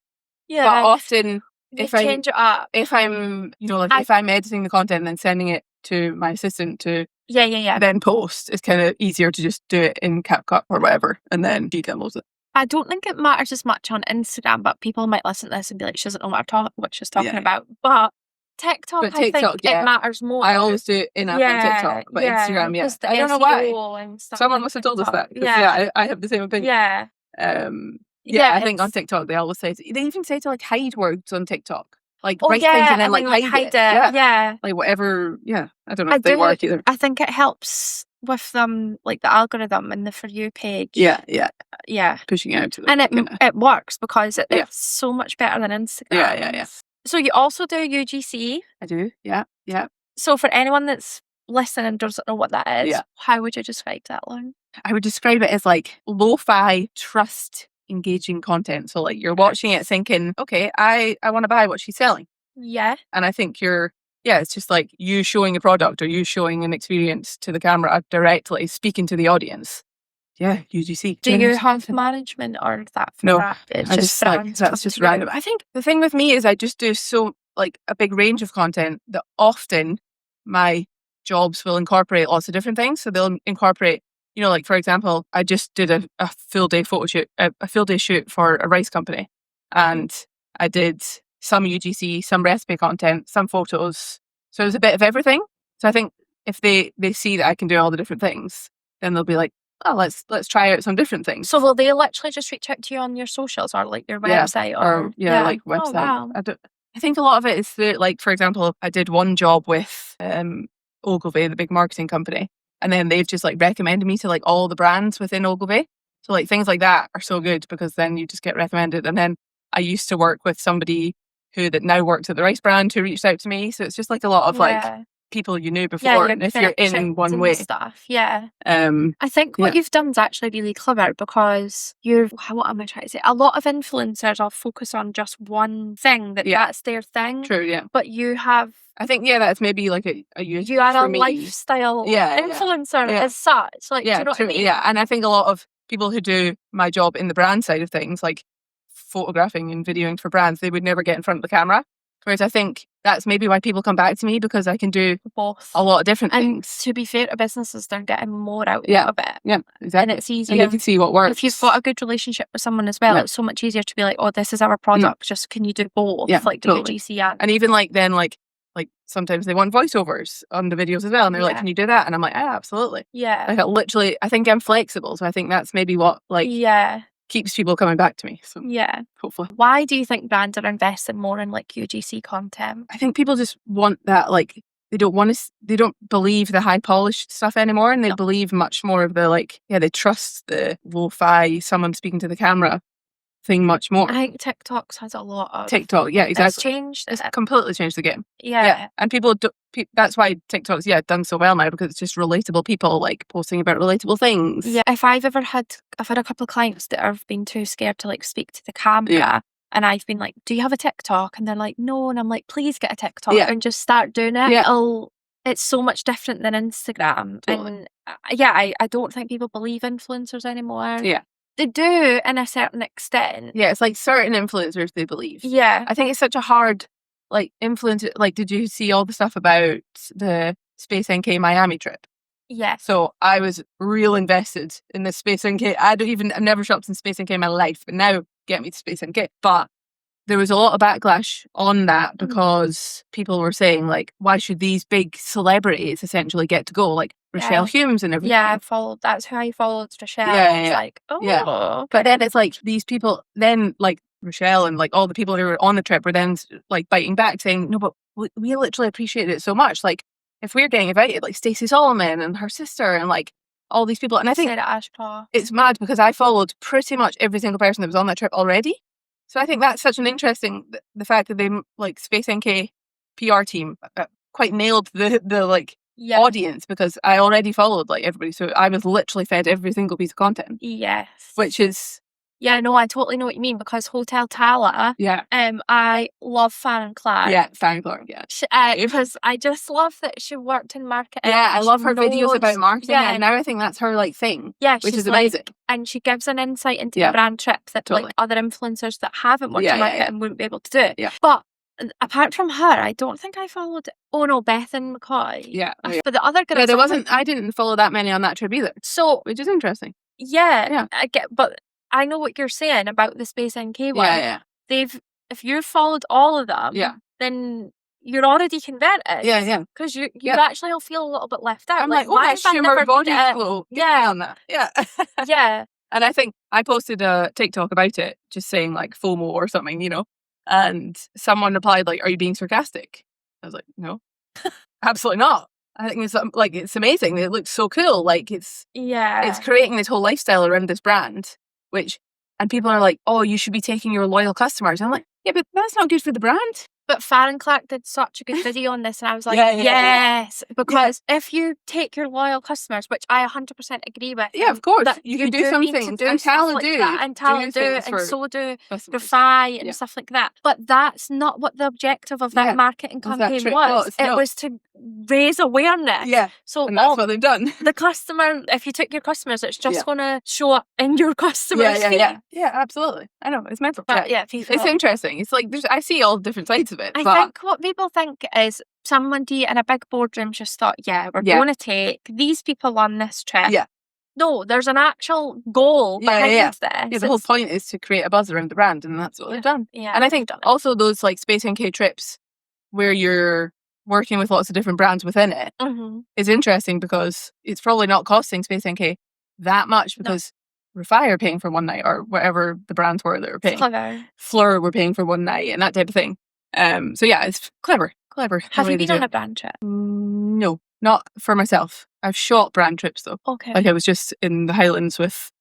But often if I change it up, if I'm if I'm editing the content and then sending it to my assistant to then post, it's kind of easier to just do it in CapCut or whatever, and then she downloads it. I don't think it matters as much on Instagram, but people might listen to this and be like, she doesn't know what she's talking about. But TikTok, I think it matters more. I always do it in app on TikTok, but Instagram, I don't know why. Someone must have told us that. I have the same opinion. I think on TikTok they always say they even say to like hide words on TikTok. Like write things and then like hide it. Like whatever. I don't know if they work either. I think it helps with them, like the algorithm and the For You page. Pushing out to them. And it works because it's so much better than Instagram. So you also do UGC. I do. Yeah. So for anyone that's listening and doesn't know what that is, how would you describe that, Lauren? I would describe it as like lo-fi trust engaging content. So like you're watching it thinking, okay, I want to buy what she's selling. And I think it's just like you showing a product or you showing an experience to the camera directly, speaking to the audience. UGC. Do you have management or that? No, it's just that's just random. I think the thing with me is I just do so like a big range of content that often my jobs will incorporate lots of different things. So they'll incorporate, like for example, I just did a full day photo shoot, a full day shoot for a rice company, and I did some UGC, some recipe content, some photos. So it was a bit of everything. So I think if they see that I can do all the different things, then they'll be like, oh, let's try out some different things. So will they literally just reach out to you on your socials or like your website or like website? Oh, wow. I think a lot of it is that, like for example, I did one job with Ogilvy, the big marketing company, and then they've just like recommended me to like all the brands within Ogilvy. So like things like that are so good because then you just get recommended. And then I used to work with somebody that now works at the rice brand who reached out to me. So it's just like a lot of like people you knew before, and if you're in one way stuff. I think what you've done is actually really clever because what am I trying to say? A lot of influencers will focus on just one thing that's their thing. True, but you have, I think that's maybe like a you are a lifestyle influencer as such. Like, do you know what I mean? And I think a lot of people who do my job in the brand side of things, like photographing and videoing for brands, they would never get in front of the camera. Whereas I think that's maybe why people come back to me, because I can do both, a lot of different things. And to be fair to businesses, they're getting more out of it. Yeah, exactly. And it's easier. And you can see what works. If you've got a good relationship with someone as well, it's so much easier to be like, oh, this is our product. Just can you do both? Like do UGC and even like then like sometimes they want voiceovers on the videos as well, and they're like, can you do that? And I'm like, absolutely. Like I think I'm flexible, so I think that's maybe what keeps people coming back to me. So hopefully. Why do you think brands are investing more in like UGC content? I think people just want that, like they don't believe the high polished stuff anymore, and they believe much more of the they trust the lo-fi, someone speaking to the camera thing much more. I think TikToks has a lot of TikTok, yeah, It's exactly. changed It's it. completely changed the game. Yeah. And people do, that's why TikTok's done so well now, because it's just relatable people like posting about relatable things. Yeah. If I've had a couple of clients that have been too scared to like speak to the camera. And I've been like, do you have a TikTok? And they're like, no. And I'm like, please get a TikTok and just start doing it. It's so much different than Instagram. Totally. And I don't think people believe influencers anymore. Yeah. They do in a certain extent. Yeah, it's like certain influencers they believe. Yeah. I think it's such a hard like influencer. Like, did you see all the stuff about the Space NK Miami trip? Yeah. So I was real invested in the Space NK. I've never shopped in Space NK in my life, but now get me to Space NK. But there was a lot of backlash on that because people were saying like, why should these big celebrities essentially get to go? Like Rochelle Humes and everything. Yeah, that's who I followed, Rochelle. It's like, But then it's like these people, then like Rochelle and like all the people who were on the trip were then like biting back saying, no, but we literally appreciated it so much. Like if we're getting invited, like Stacey Solomon and her sister and like all these people. And I think it's mad because I followed pretty much every single person that was on that trip already. So I think that's such an interesting, the fact that they like Space NK PR team quite nailed the like audience, because I already followed like everybody. So I was literally fed every single piece of content. Yes. Which is... Yeah, no, I totally know what you mean, because Hotel Tala, I love Farron Clark. Yeah, Farron Clark, because I just love that she worked in marketing. Yeah, I love her videos about marketing, and now I think that's her like thing. Yeah, which is amazing. And she gives an insight into the brand trips that like other influencers that haven't worked in marketing wouldn't be able to do. Yeah. But apart from her, I don't think I followed. Oh no, Beth and McCoy. Yeah. But the other girls, there wasn't. I didn't follow that many on that trip either. So, which is interesting. Yeah. I get, but I know what you're saying about the Space NK one. Yeah. If you've followed all of them, then you're already converted. Yeah. Because you actually will feel a little bit left out. I'm like, oh, my shimmer body glow. Yeah, on that. Yeah. Yeah. And I think I posted a TikTok about it, just saying like FOMO or something, you know. And someone replied like, "Are you being sarcastic?" I was like, "No, absolutely not. I think it's like it's amazing. It looks so cool. Like it's creating this whole lifestyle around this brand." And people are like, "Oh, you should be taking your loyal customers." I'm like, "Yeah, but that's not good for the brand." But Farron Clark did such a good video on this, and I was like, yes, because if you take your loyal customers, which I 100% agree with. Yeah, of course. You can do something. And Tala do. And Tala do, and so do Defy and stuff like that. But that's not what the objective of that marketing campaign was. It was to raise awareness. Yeah. So and that's what they've done. The customer, if you took your customers, it's just going to show up in your customers. Yeah, absolutely. I know, it's mental. But it's interesting. It's like, I see all different sides of it. I think what people think is somebody in a big boardroom just thought, we're going to take these people on this trip. Yeah. No, there's an actual goal behind this. Yeah, the whole point is to create a buzz around the brand, and that's what they've done. Yeah. And I think also those like Space NK trips where you're working with lots of different brands within it is interesting, because it's probably not costing Space NK that much, because Refy are paying for one night, or whatever the brands were that were paying. Clever. Fleur were paying for one night and that type of thing. So yeah, it's clever. Have you been on a brand trip? No, not for myself. I've shot brand trips though. Okay. Like I was just in the Highlands with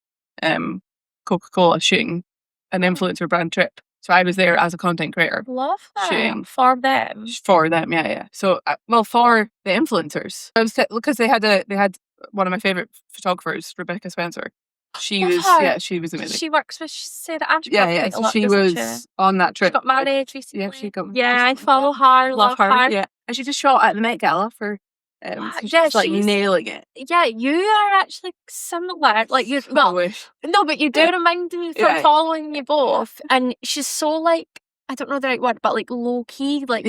Coca-Cola shooting an influencer brand trip. So I was there as a content creator. Love that. Shooting. For them. For them, yeah. So, for the influencers. I was because they had one of my favourite photographers, Rebecca Spencer. She was amazing. She works with Sarah Ashcroft. Yeah. So she was on that trip. She got married recently. Yeah, she got. Yeah, I follow her. Love her. Yeah, and she just shot at the Met Gala for. So she's like nailing it. Yeah, you are actually similar. Like you. Well, I wish. No, but you do remind me from following you both. And she's so like, I don't know the right word, but like low key. Like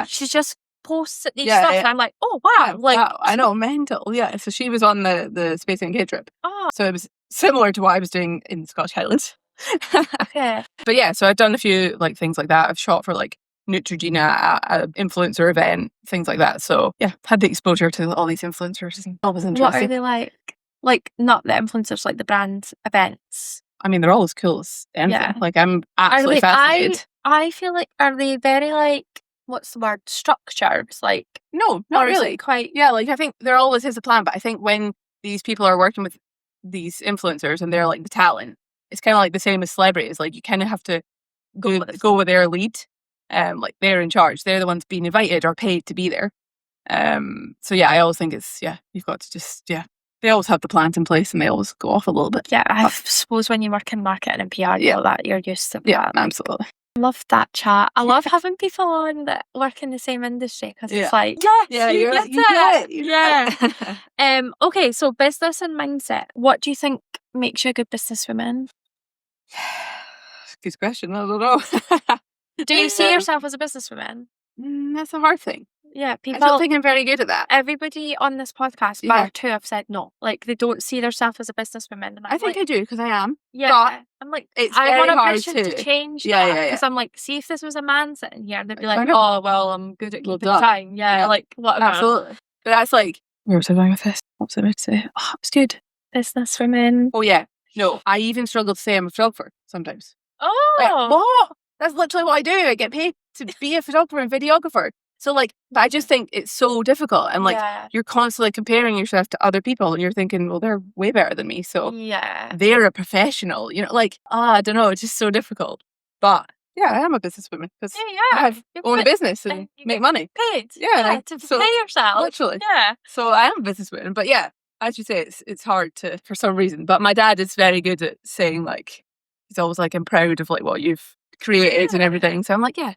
She's just posts at these stuff, and I'm like, oh wow, like wow, I know, mental. Yeah, so she was on the Space NK trip. Oh, so it was similar to what I was doing in the Scottish Highlands. Okay, but yeah, so I've done a few like things like that. I've shot for like Neutrogena at an influencer event, things like that. So yeah, had the exposure to all these influencers. And always interesting. What are they like? Like not the influencers, like the brand events. I mean, they're all as cool as anything. Yeah. Like I'm absolutely fascinated. I feel like, are they very like, what's the word, structured? Like no, not really. Quite. Yeah, like I think there always is a plan, but I think when these people are working with these influencers and they're like the talent, it's kind of like the same as celebrities. Like you kind of have to go with their lead. Like they're in charge. They're the ones being invited or paid to be there. So yeah, I always think it's, you've got to just, they always have the plans in place and they always go off a little bit. Yeah, I suppose when you work in marketing and PR, you know that you're used to that. Yeah, absolutely. I love that chat. I love having people on that work in the same industry because it's like, yes, you get it. Yeah. Okay, so business and mindset. What do you think makes you a good businesswoman? Good question. I don't know. Do you see yourself as a businesswoman? That's a hard thing. Yeah, people. I don't think I'm very good at that. Everybody on this podcast, bar two, have said no. Like they don't see themselves as a businesswoman. And I think I do because I am. Yeah, but I'm like, it's I very want a hard mission to change Yeah, that. yeah, Because I'm like, see if this was a man sitting here, they'd be like, oh well, I'm good at keeping time. Yeah, like whatever. Absolutely. But that's like, where was I going with this? What was I about to say? Oh, it's good. Businesswomen. Oh yeah. No, I even struggle to say I'm a photographer sometimes. Oh, like, what? That's literally what I do. I get paid to be a photographer and videographer. So like, I just think it's so difficult, and like you're constantly comparing yourself to other people, and you're thinking, well, they're way better than me, so they're a professional. You know, like I don't know, it's just so difficult. But yeah, I am a businesswoman because I own a business and make money. Paid, to pay yourself, literally. Yeah, so I am a businesswoman, but yeah, as you say, it's hard to for some reason. But my dad is very good at saying like he's always like, I'm proud of like what you've created and everything. So I'm like, yeah.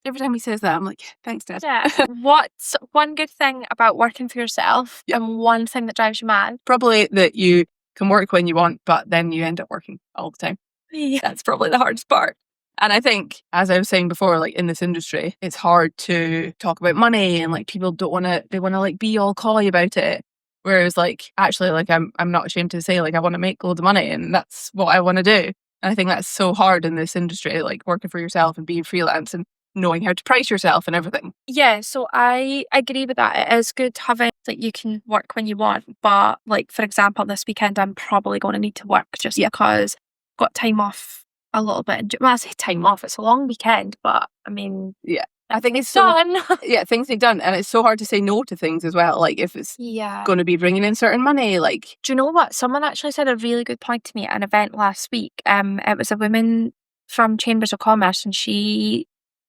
Every time he says that, I'm like, thanks, Dad. Yeah. What's one good thing about working for yourself and one thing that drives you mad? Probably that you can work when you want, but then you end up working all the time. Yeah. That's probably the hardest part. And I think, as I was saying before, like in this industry, it's hard to talk about money, and like people don't want to, they want to like be all coy about it. Whereas like, actually, like I'm not ashamed to say like I want to make loads of money and that's what I want to do. And I think that's so hard in this industry, like working for yourself and being freelance and knowing how to price yourself and everything. Yeah, so I agree with that. It is good having that you can work when you want, but like for example, this weekend I'm probably going to need to work just because I've got time off a little bit. Well, I say time off, it's a long weekend, but I mean, I think it's done. Things need done, and it's so hard to say no to things as well. Like if it's going to be bringing in certain money, like do you know what? Someone actually said a really good point to me at an event last week. It was a woman from Chambers of Commerce, and she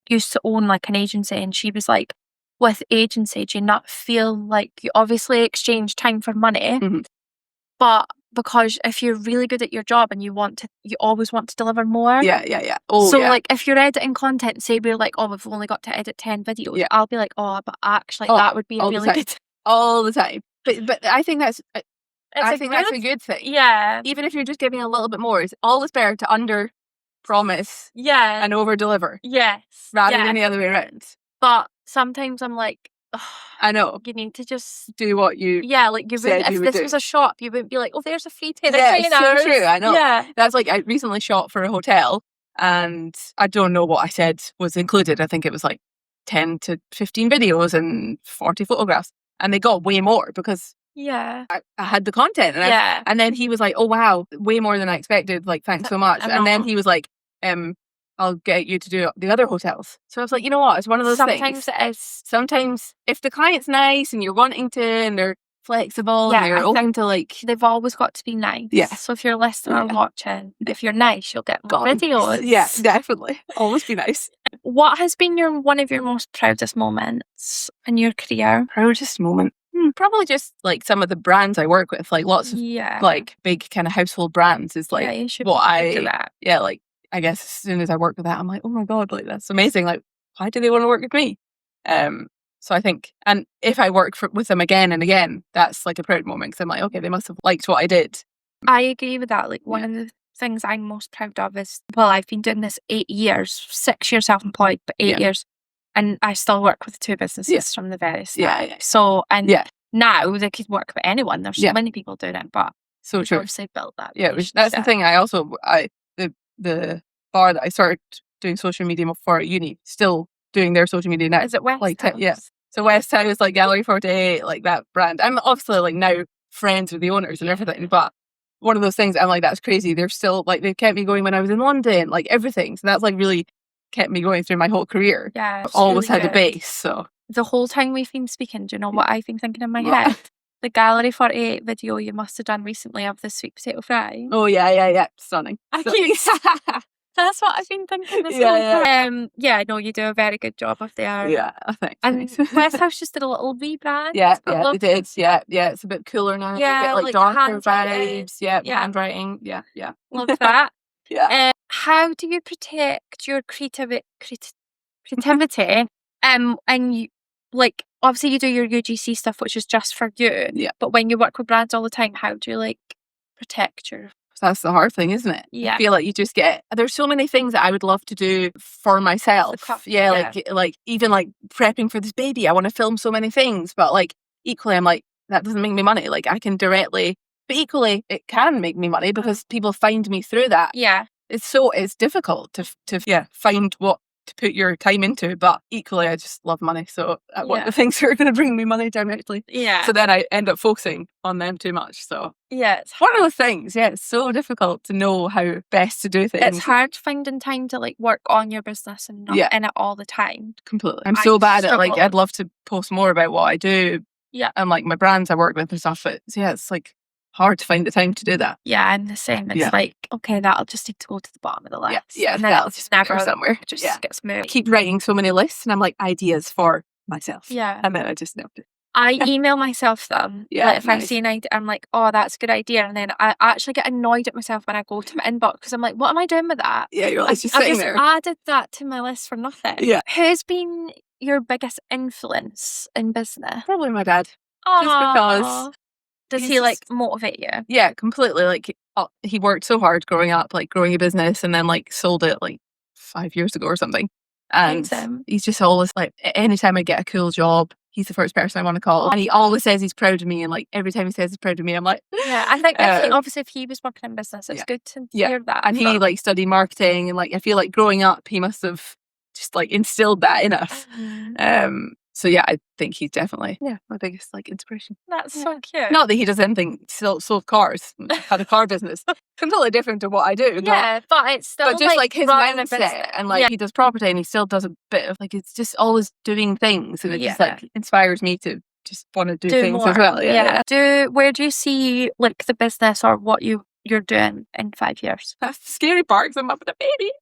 used to own like an agency, and she was like, with agency, do you not feel like you obviously exchange time for money, but because if you're really good at your job and you always want to deliver more. Like if you're editing content, say we're like, oh, we've only got to edit 10 videos, I'll be like, oh, but actually that would be a really good all the time. But I think that's that's a good thing. Yeah. Even if you're just giving a little bit more, it's always better to under promise and over deliver. Yes. Rather than the other way around. But sometimes I'm like, I know. You need to just do what you like you wouldn't, if this was a shop, you wouldn't be like, oh, there's a free trainer. It's so true. I know. Yeah. That's like, I recently shot for a hotel and I don't know what I said was included. I think it was like 10 to 15 videos and 40 photographs. And they got way more because I had the content. And and then he was like, oh wow, way more than I expected. Like, thanks so much. And then he was like, I'll get you to do the other hotels. So I was like, you know what? It's one of those things. Sometimes it is. Sometimes if the client's nice and you're wanting to and they're flexible and you're open to like... They've always got to be nice. Yeah. So if you're listening or watching, if you're nice, you'll get more videos. Yeah, definitely. Always be nice. What has been one of your most proudest moments in your career? Proudest moment? Probably just like some of the brands I work with, like lots of like big kind of household brands is like you should what do that. Like I guess as soon as I work with that, I'm like, oh my God, like that's amazing. Like, why do they want to work with me? So I think, and if I work with them again and again, that's like a proud moment because I'm like, okay, they must have liked what I did. I agree with that. Like one of the things I'm most proud of is, well, I've been doing this 8 years, 6 years self-employed, but 8 years. And I still work with 2 businesses from the very start. So, now they could work with anyone. There's so many people doing it, but so true. Obviously built that. Yeah, that's the thing. The bar that I started doing social media for at uni, still doing their social media now. Is it West House? So West House, like Gallery 48, like that brand. I'm obviously like now friends with the owners and everything, but one of those things, I'm like, that's crazy. They're still like, they kept me going when I was in London, like everything. So that's like really kept me going through my whole career. Yeah. I've always had a base. So the whole time we've been speaking, do you know what I've been thinking in my head? the Gallery 48 video you must have done recently of the sweet potato fry. Oh yeah. Stunning. I keep That's what I've been thinking this whole time. Yeah, no, you do a very good job of there. Yeah, thanks. And West House just did a little rebrand. Yeah, I love they did. Yeah, it's a bit cooler now. Yeah, a bit like darker handwriting. vibes. Yeah, Yeah. handwriting. Yeah. Love that. Yeah. How do you protect your creativity? And you, like, obviously you do your UGC stuff, which is just for you. Yeah. But when you work with brands all the time, how do you like protect your? That's the hard thing, isn't it? Yeah. I feel like you just get. There's so many things that I would love to do for myself. Like even like prepping for this baby, I want to film so many things, but like equally, I'm like, that doesn't make me money. Like I can directly, but equally, it can make me money because people find me through that. Yeah. It's difficult to find what to put your time into, but equally I just love money, so I want the things that are going to bring me money directly. So then I end up focusing on them too much. So it's one of those things. It's so difficult to know how best to do things. It's hard finding time to like work on your business and not in it all the time. Completely. I'm so bad at like I'd love to post more about what I do. And like my brands I work with and stuff. But it's like hard to find the time to do that. Yeah, I'm the same. It's like, okay, that'll just need to go to the bottom of the list. And then it'll just never somewhere. Just gets moved. I keep writing so many lists and I'm like, ideas for myself. And then I just never do. I email myself them. Like if I see an idea, I'm like, oh, that's a good idea. And then I actually get annoyed at myself when I go to my inbox because I'm like, what am I doing with that? Yeah, you're like, just sitting there. I added that to my list for nothing. Yeah. Who's been your biggest influence in business? Probably my dad. Aww. Just because. Does he like motivate you? Yeah, completely. Like he worked so hard growing up, like growing a business and then like sold it like 5 years ago or something. And he's just always like, anytime I get a cool job, he's the first person I want to call. And he always says he's proud of me. And like every time he says he's proud of me, I'm like, yeah. I think obviously if he was working in business, it's good to hear that. And he like studied marketing and like I feel like growing up, he must have just like instilled that in us. So yeah, I think he's definitely my biggest like inspiration. That's so cute. Not that he does anything, sold cars, had a car business, completely different to what I do. Yeah, but it's still just like his mindset and like he does property and he still does a bit of like it's just always doing things and it just like inspires me to just want to do things more as well. Where do you see like the business or what you're doing in 5 years? That's the scary part because I'm up with a baby.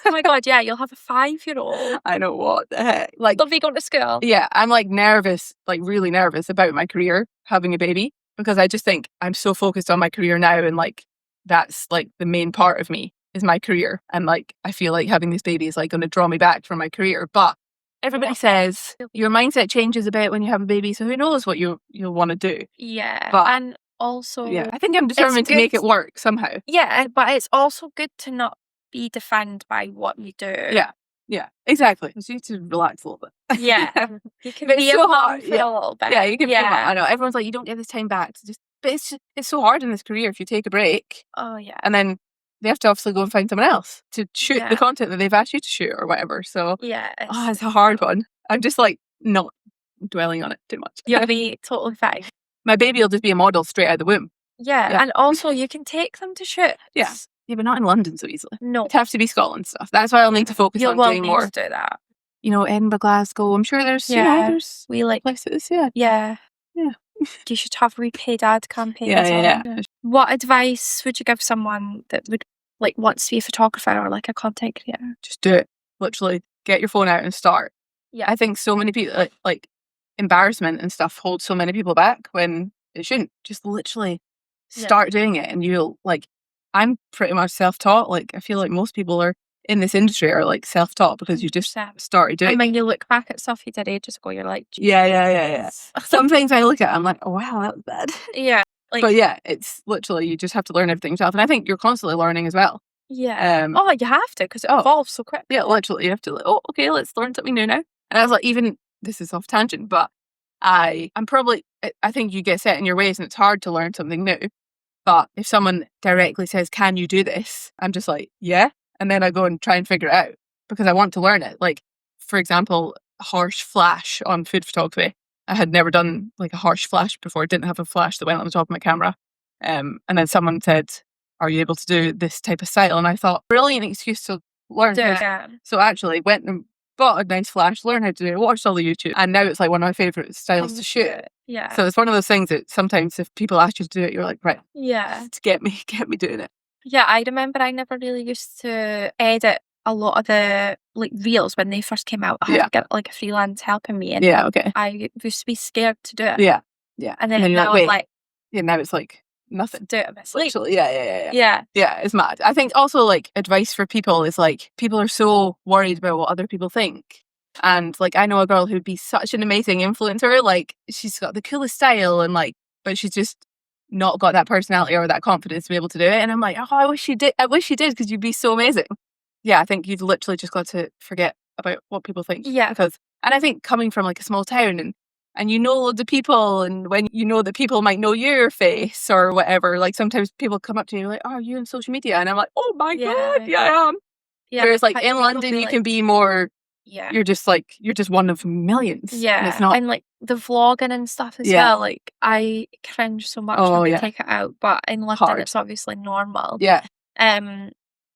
Oh my god, yeah, you'll have a 5-year-old. I know, what the heck. Like, they'll be going to school. Yeah, I'm like nervous, like really nervous about my career, having a baby, because I just think I'm so focused on my career now and like that's like the main part of me is my career. And like I feel like having this baby is like going to draw me back from my career. But everybody says your mindset changes a bit when you have a baby, so who knows what you'll want to do. Yeah. But and also, I think I'm determined to make it work somehow. Yeah, but it's also good to not be defined by what you do. Yeah, exactly. Because you need to relax a little bit. Yeah, you can but be it's so a mom hard for a little bit. Yeah, you can be a mom. I know everyone's like, you don't get this time back. So but it's so hard in this career if you take a break. Oh yeah, and then they have to obviously go and find someone else to shoot the content that they've asked you to shoot or whatever. So it's a hard one. I'm just like not dwelling on it too much. You'll be totally fine. My baby will just be a model straight out of the womb. Yeah, and also you can take them to shoots. Yeah, but not in London so easily. No, it'd have to be Scotland stuff. That's why I'll need to focus on doing more. To do that. You know, Edinburgh, Glasgow. I'm sure there's there's we like places. Yeah. You should have a paid ad campaign. Yeah. What advice would you give someone that would like wants to be a photographer or like a content creator? Just do it. Literally, get your phone out and start. Yeah, I think so many people like embarrassment and stuff hold so many people back when it shouldn't. Just literally start doing it, and you'll like. I'm pretty much self-taught. Like I feel like most people are in this industry are like self-taught because you just started doing. And when you look back at stuff you did ages ago, you're like, yeah. Some things I look at, I'm like, oh wow, that was bad. Yeah. But it's literally you just have to learn everything yourself, and I think you're constantly learning as well. Yeah. You have to because it evolves so quick. Yeah, literally, you have to. Okay, let's learn something new now. And I was like, even this is off tangent, but I think you get set in your ways, and it's hard to learn something new. But if someone directly says, "Can you do this?" I'm just like, yeah, and then I go and try and figure it out because I want to learn it. Like, for example, harsh flash on food photography. I had never done like a harsh flash before. I didn't have a flash that went on the top of my camera. And then someone said, are you able to do this type of style? And I thought, brilliant excuse to learn. Yeah. So actually went and bought a nice flash, learned how to do it, watched all the YouTube, and now it's like one of my favourite styles to shoot. Yeah. So it's one of those things that sometimes if people ask you to do it, you're like, right, yeah. to get me doing it. Yeah, I remember I never really used to edit a lot of the like reels when they first came out. I had to get like a freelance helping me, and okay. I used to be scared to do it. Yeah. And then you're now like, I'm like, yeah, now it's like nothing. do it in my sleep. Literally, yeah. Yeah. It's mad. I think also like advice for people is like people are so worried about what other people think. And like I know a girl who'd be such an amazing influencer, like she's got the coolest style and like, but she's just not got that personality or that confidence to be able to do it. And I'm like, oh, I wish you did because you'd be so amazing. Yeah, I think you've literally just got to forget about what people think. Yeah. And I think coming from like a small town and you know loads of people, and when you know that people might know your face or whatever, like sometimes people come up to you like, oh, are you in social media? And I'm like, oh my God, yeah, I am. Yeah. Whereas like in London, you can be more, you're just one of millions. Yeah. And it's not. And like the vlogging and stuff as well, like I cringe so much when I take it out, but in London it's obviously normal. Yeah.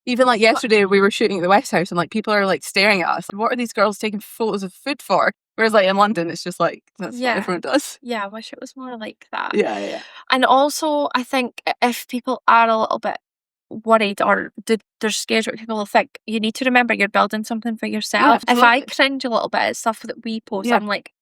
Even like yesterday we were shooting at the West House and like people are like staring at us. What are these girls taking photos of food for? Whereas like in London it's just like that's what everyone does. Yeah, I wish it was more like that. Yeah. And also I think if people are a little bit worried or they're scared what people will think, you need to remember you're building something for yourself. If I cringe a little bit at stuff that we post, I'm like,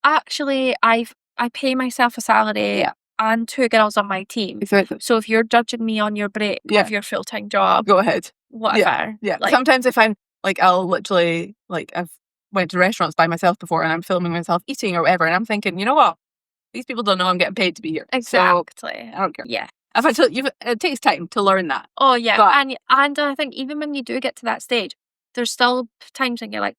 actually I pay myself a salary and 2 girls on my team. Exactly. So if you're judging me on your break of your full-time job, go ahead. Whatever. Yeah. Like, sometimes if I'm like, I'll literally like I've went to restaurants by myself before and I'm filming myself eating or whatever, and I'm thinking, you know what? These people don't know I'm getting paid to be here. Exactly. So I don't care. Yeah. It takes time to learn that. Oh yeah. And I think even when you do get to that stage, there's still times when you're like,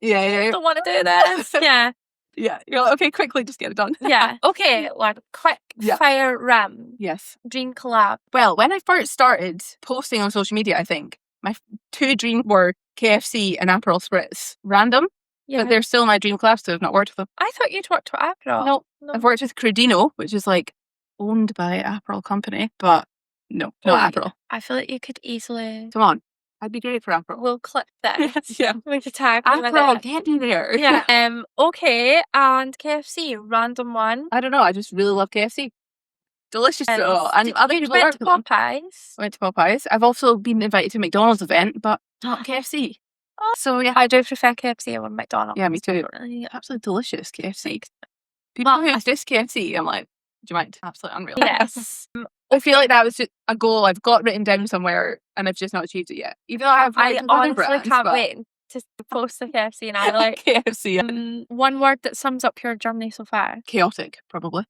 I don't want to do this. Yeah. Yeah. You're like, okay, quickly, just get it done. Yeah. Okay, like quick fire ram. Yes. Dream collab. Well, when I first started posting on social media, I think my 2 dreams were KFC and Aperol Spritz. Random. Yeah. But they're still my dream collabs, so I've not worked with them. I thought you'd worked with Aperol. No. I've worked with Credino, which is like owned by Aperol company, but no, not Aperol. I feel like you could easily. Come on. I'd be great for Aperol. We'll clip this. Yeah. We could tag Aperol, get me there. Yeah. Okay, and KFC, random one. I don't know. I just really love KFC. Delicious. And other people went to Popeyes. I went to Popeyes. I've also been invited to a McDonald's event, but not KFC. Oh, so yeah, I do prefer KFC over McDonald's. Yeah, me too. Absolutely delicious KFC. People who diss KFC, I'm like, do you mind? Absolutely unreal. Yes. I feel like that was just a goal I've got written down somewhere and I've just not achieved it yet. Even though I honestly can't wait to post the KFC and I like KFC. One word that sums up your journey so far. Chaotic, probably.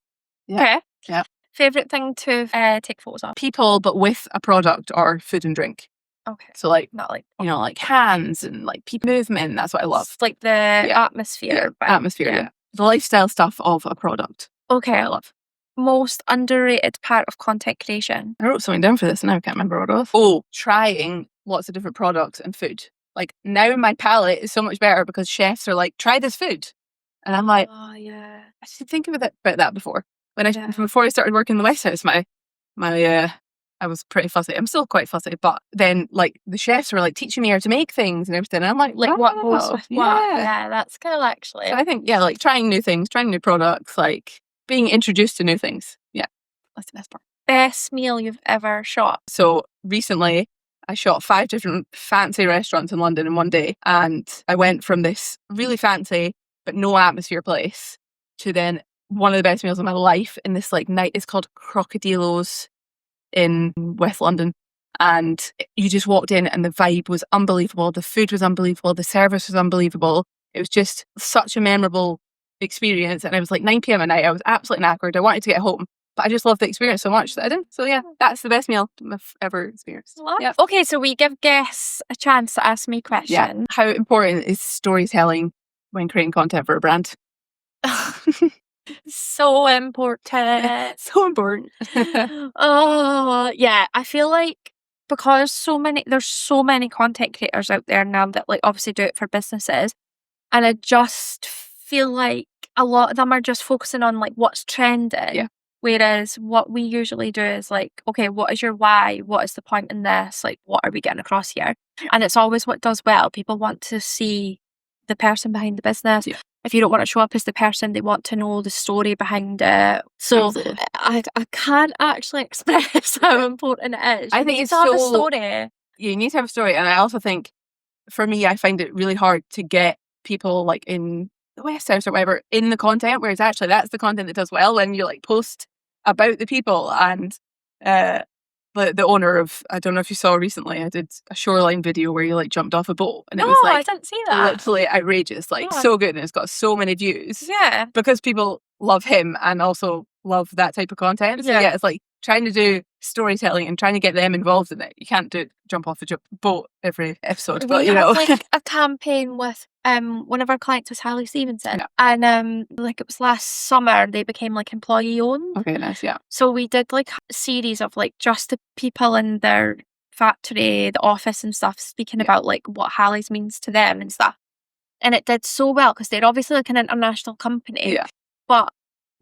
Yeah. Okay. Yeah. Favourite thing to take photos of? People, but with a product or food and drink. Okay. So like, not like, you know, like hands and like people movement. That's what I love. It's like the atmosphere. Yeah. Atmosphere, The lifestyle stuff of a product. Okay. I love. Most underrated part of content creation? I wrote something down for this and now I can't remember what it was. Oh, trying lots of different products and food. Like now my palate is so much better because chefs are like, try this food. And I'm like, oh yeah. I should think about that before. Before I started working in the West House, I was pretty fussy. I'm still quite fussy, but then like the chefs were like teaching me how to make things and everything. And I'm like what goes with what? Yeah, that's cool actually. So I think like trying new things, trying new products, like being introduced to new things. Yeah, that's the best part. Best meal you've ever shot? So recently I shot 5 different fancy restaurants in London in one day, and I went from this really fancy but no atmosphere place to then one of the best meals of my life in this like night. It's called Crocodilo's in West London, and you just walked in and the vibe was unbelievable, the food was unbelievable, the service was unbelievable. It was just such a memorable experience, and it was like 9 p.m. at night. I was absolutely knackered. I wanted to get home, but I just loved the experience so much that I didn't. So yeah, that's the best meal I've ever experienced. Yep. Okay, so we give guests a chance to ask me questions. Yeah. How important is storytelling when creating content for a brand? So important. So important. Oh yeah, I feel like because there's so many content creators out there now that like obviously do it for businesses, and I just feel like a lot of them are just focusing on like what's trending. Yeah. Whereas what we usually do is like, okay, what is your why? What is the point in this? Like, what are we getting across here? And it's always what does well. People want to see the person behind the business. Yeah. If you don't want to show up as the person, they want to know the story behind it. So Absolutely. I can't actually express how important it is. I You think need it's to have a so- story. You need to have a story. And I also think, for me, I find it really hard to get people like in the West House or whatever in the content, whereas actually that's the content that does well when you like post about the people. And the owner of, I don't know if you saw recently, I did a shoreline video where you like jumped off a boat, and it was I like didn't see that. literally outrageous, like Oh. so good, and it's got so many views Yeah. because people love him and also love that type of content. So Yeah. yeah, it's like trying to do storytelling and trying to get them involved in it. You can't jump off a boat every episode, but We you had know. like a campaign with one of our clients was Hallie Stevenson, Yeah. and like it was last summer they became like employee owned. Okay, nice, yeah. So we did like a series of like just the people in their factory, the office and stuff, speaking Yeah. about like what Hallie's means to them and stuff. And it did so well because they're obviously like an international company. Yeah. But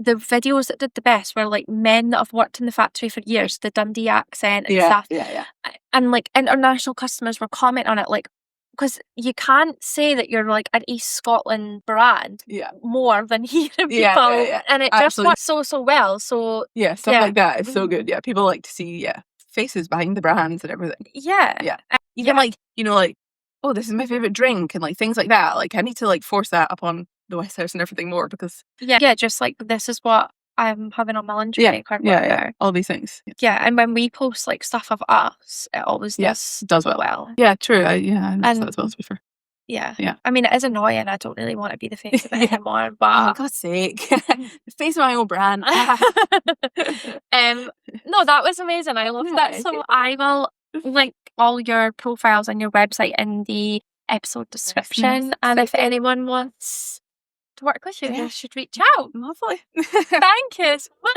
the videos that did the best were like men that have worked in the factory for years, the Dundee accent and Yeah, stuff. yeah. And like international customers were commenting on it, like, because you can't say that you're like an East Scotland brand Yeah. more than hearing people. Yeah. And it just Absolutely. worked so well. So Yeah, stuff Yeah. like that is so good. Yeah, people like to see faces behind the brands and everything. yeah. Yeah. Even like, you know, like, oh, this is my favorite drink and like things like that. Like I need to like force that up on the West House and everything more because Yeah, just like this is what I'm having on my lunch break or whatever. all these things. Yeah, and when we post like stuff of us, it always Yes, does does well. well. Yeah, true. I noticed that And- as well, to be fair. Yeah. Yeah. I mean, it is annoying. I don't really want to be the face of it Yeah. anymore, Oh, but God's sake. The face of my own brand. no, that was amazing. I love that. Yeah. So I will link all your profiles and your website in the episode description. Nice. And if anyone wants to work with you, Yeah. they should reach out. Lovely. Thank you so much.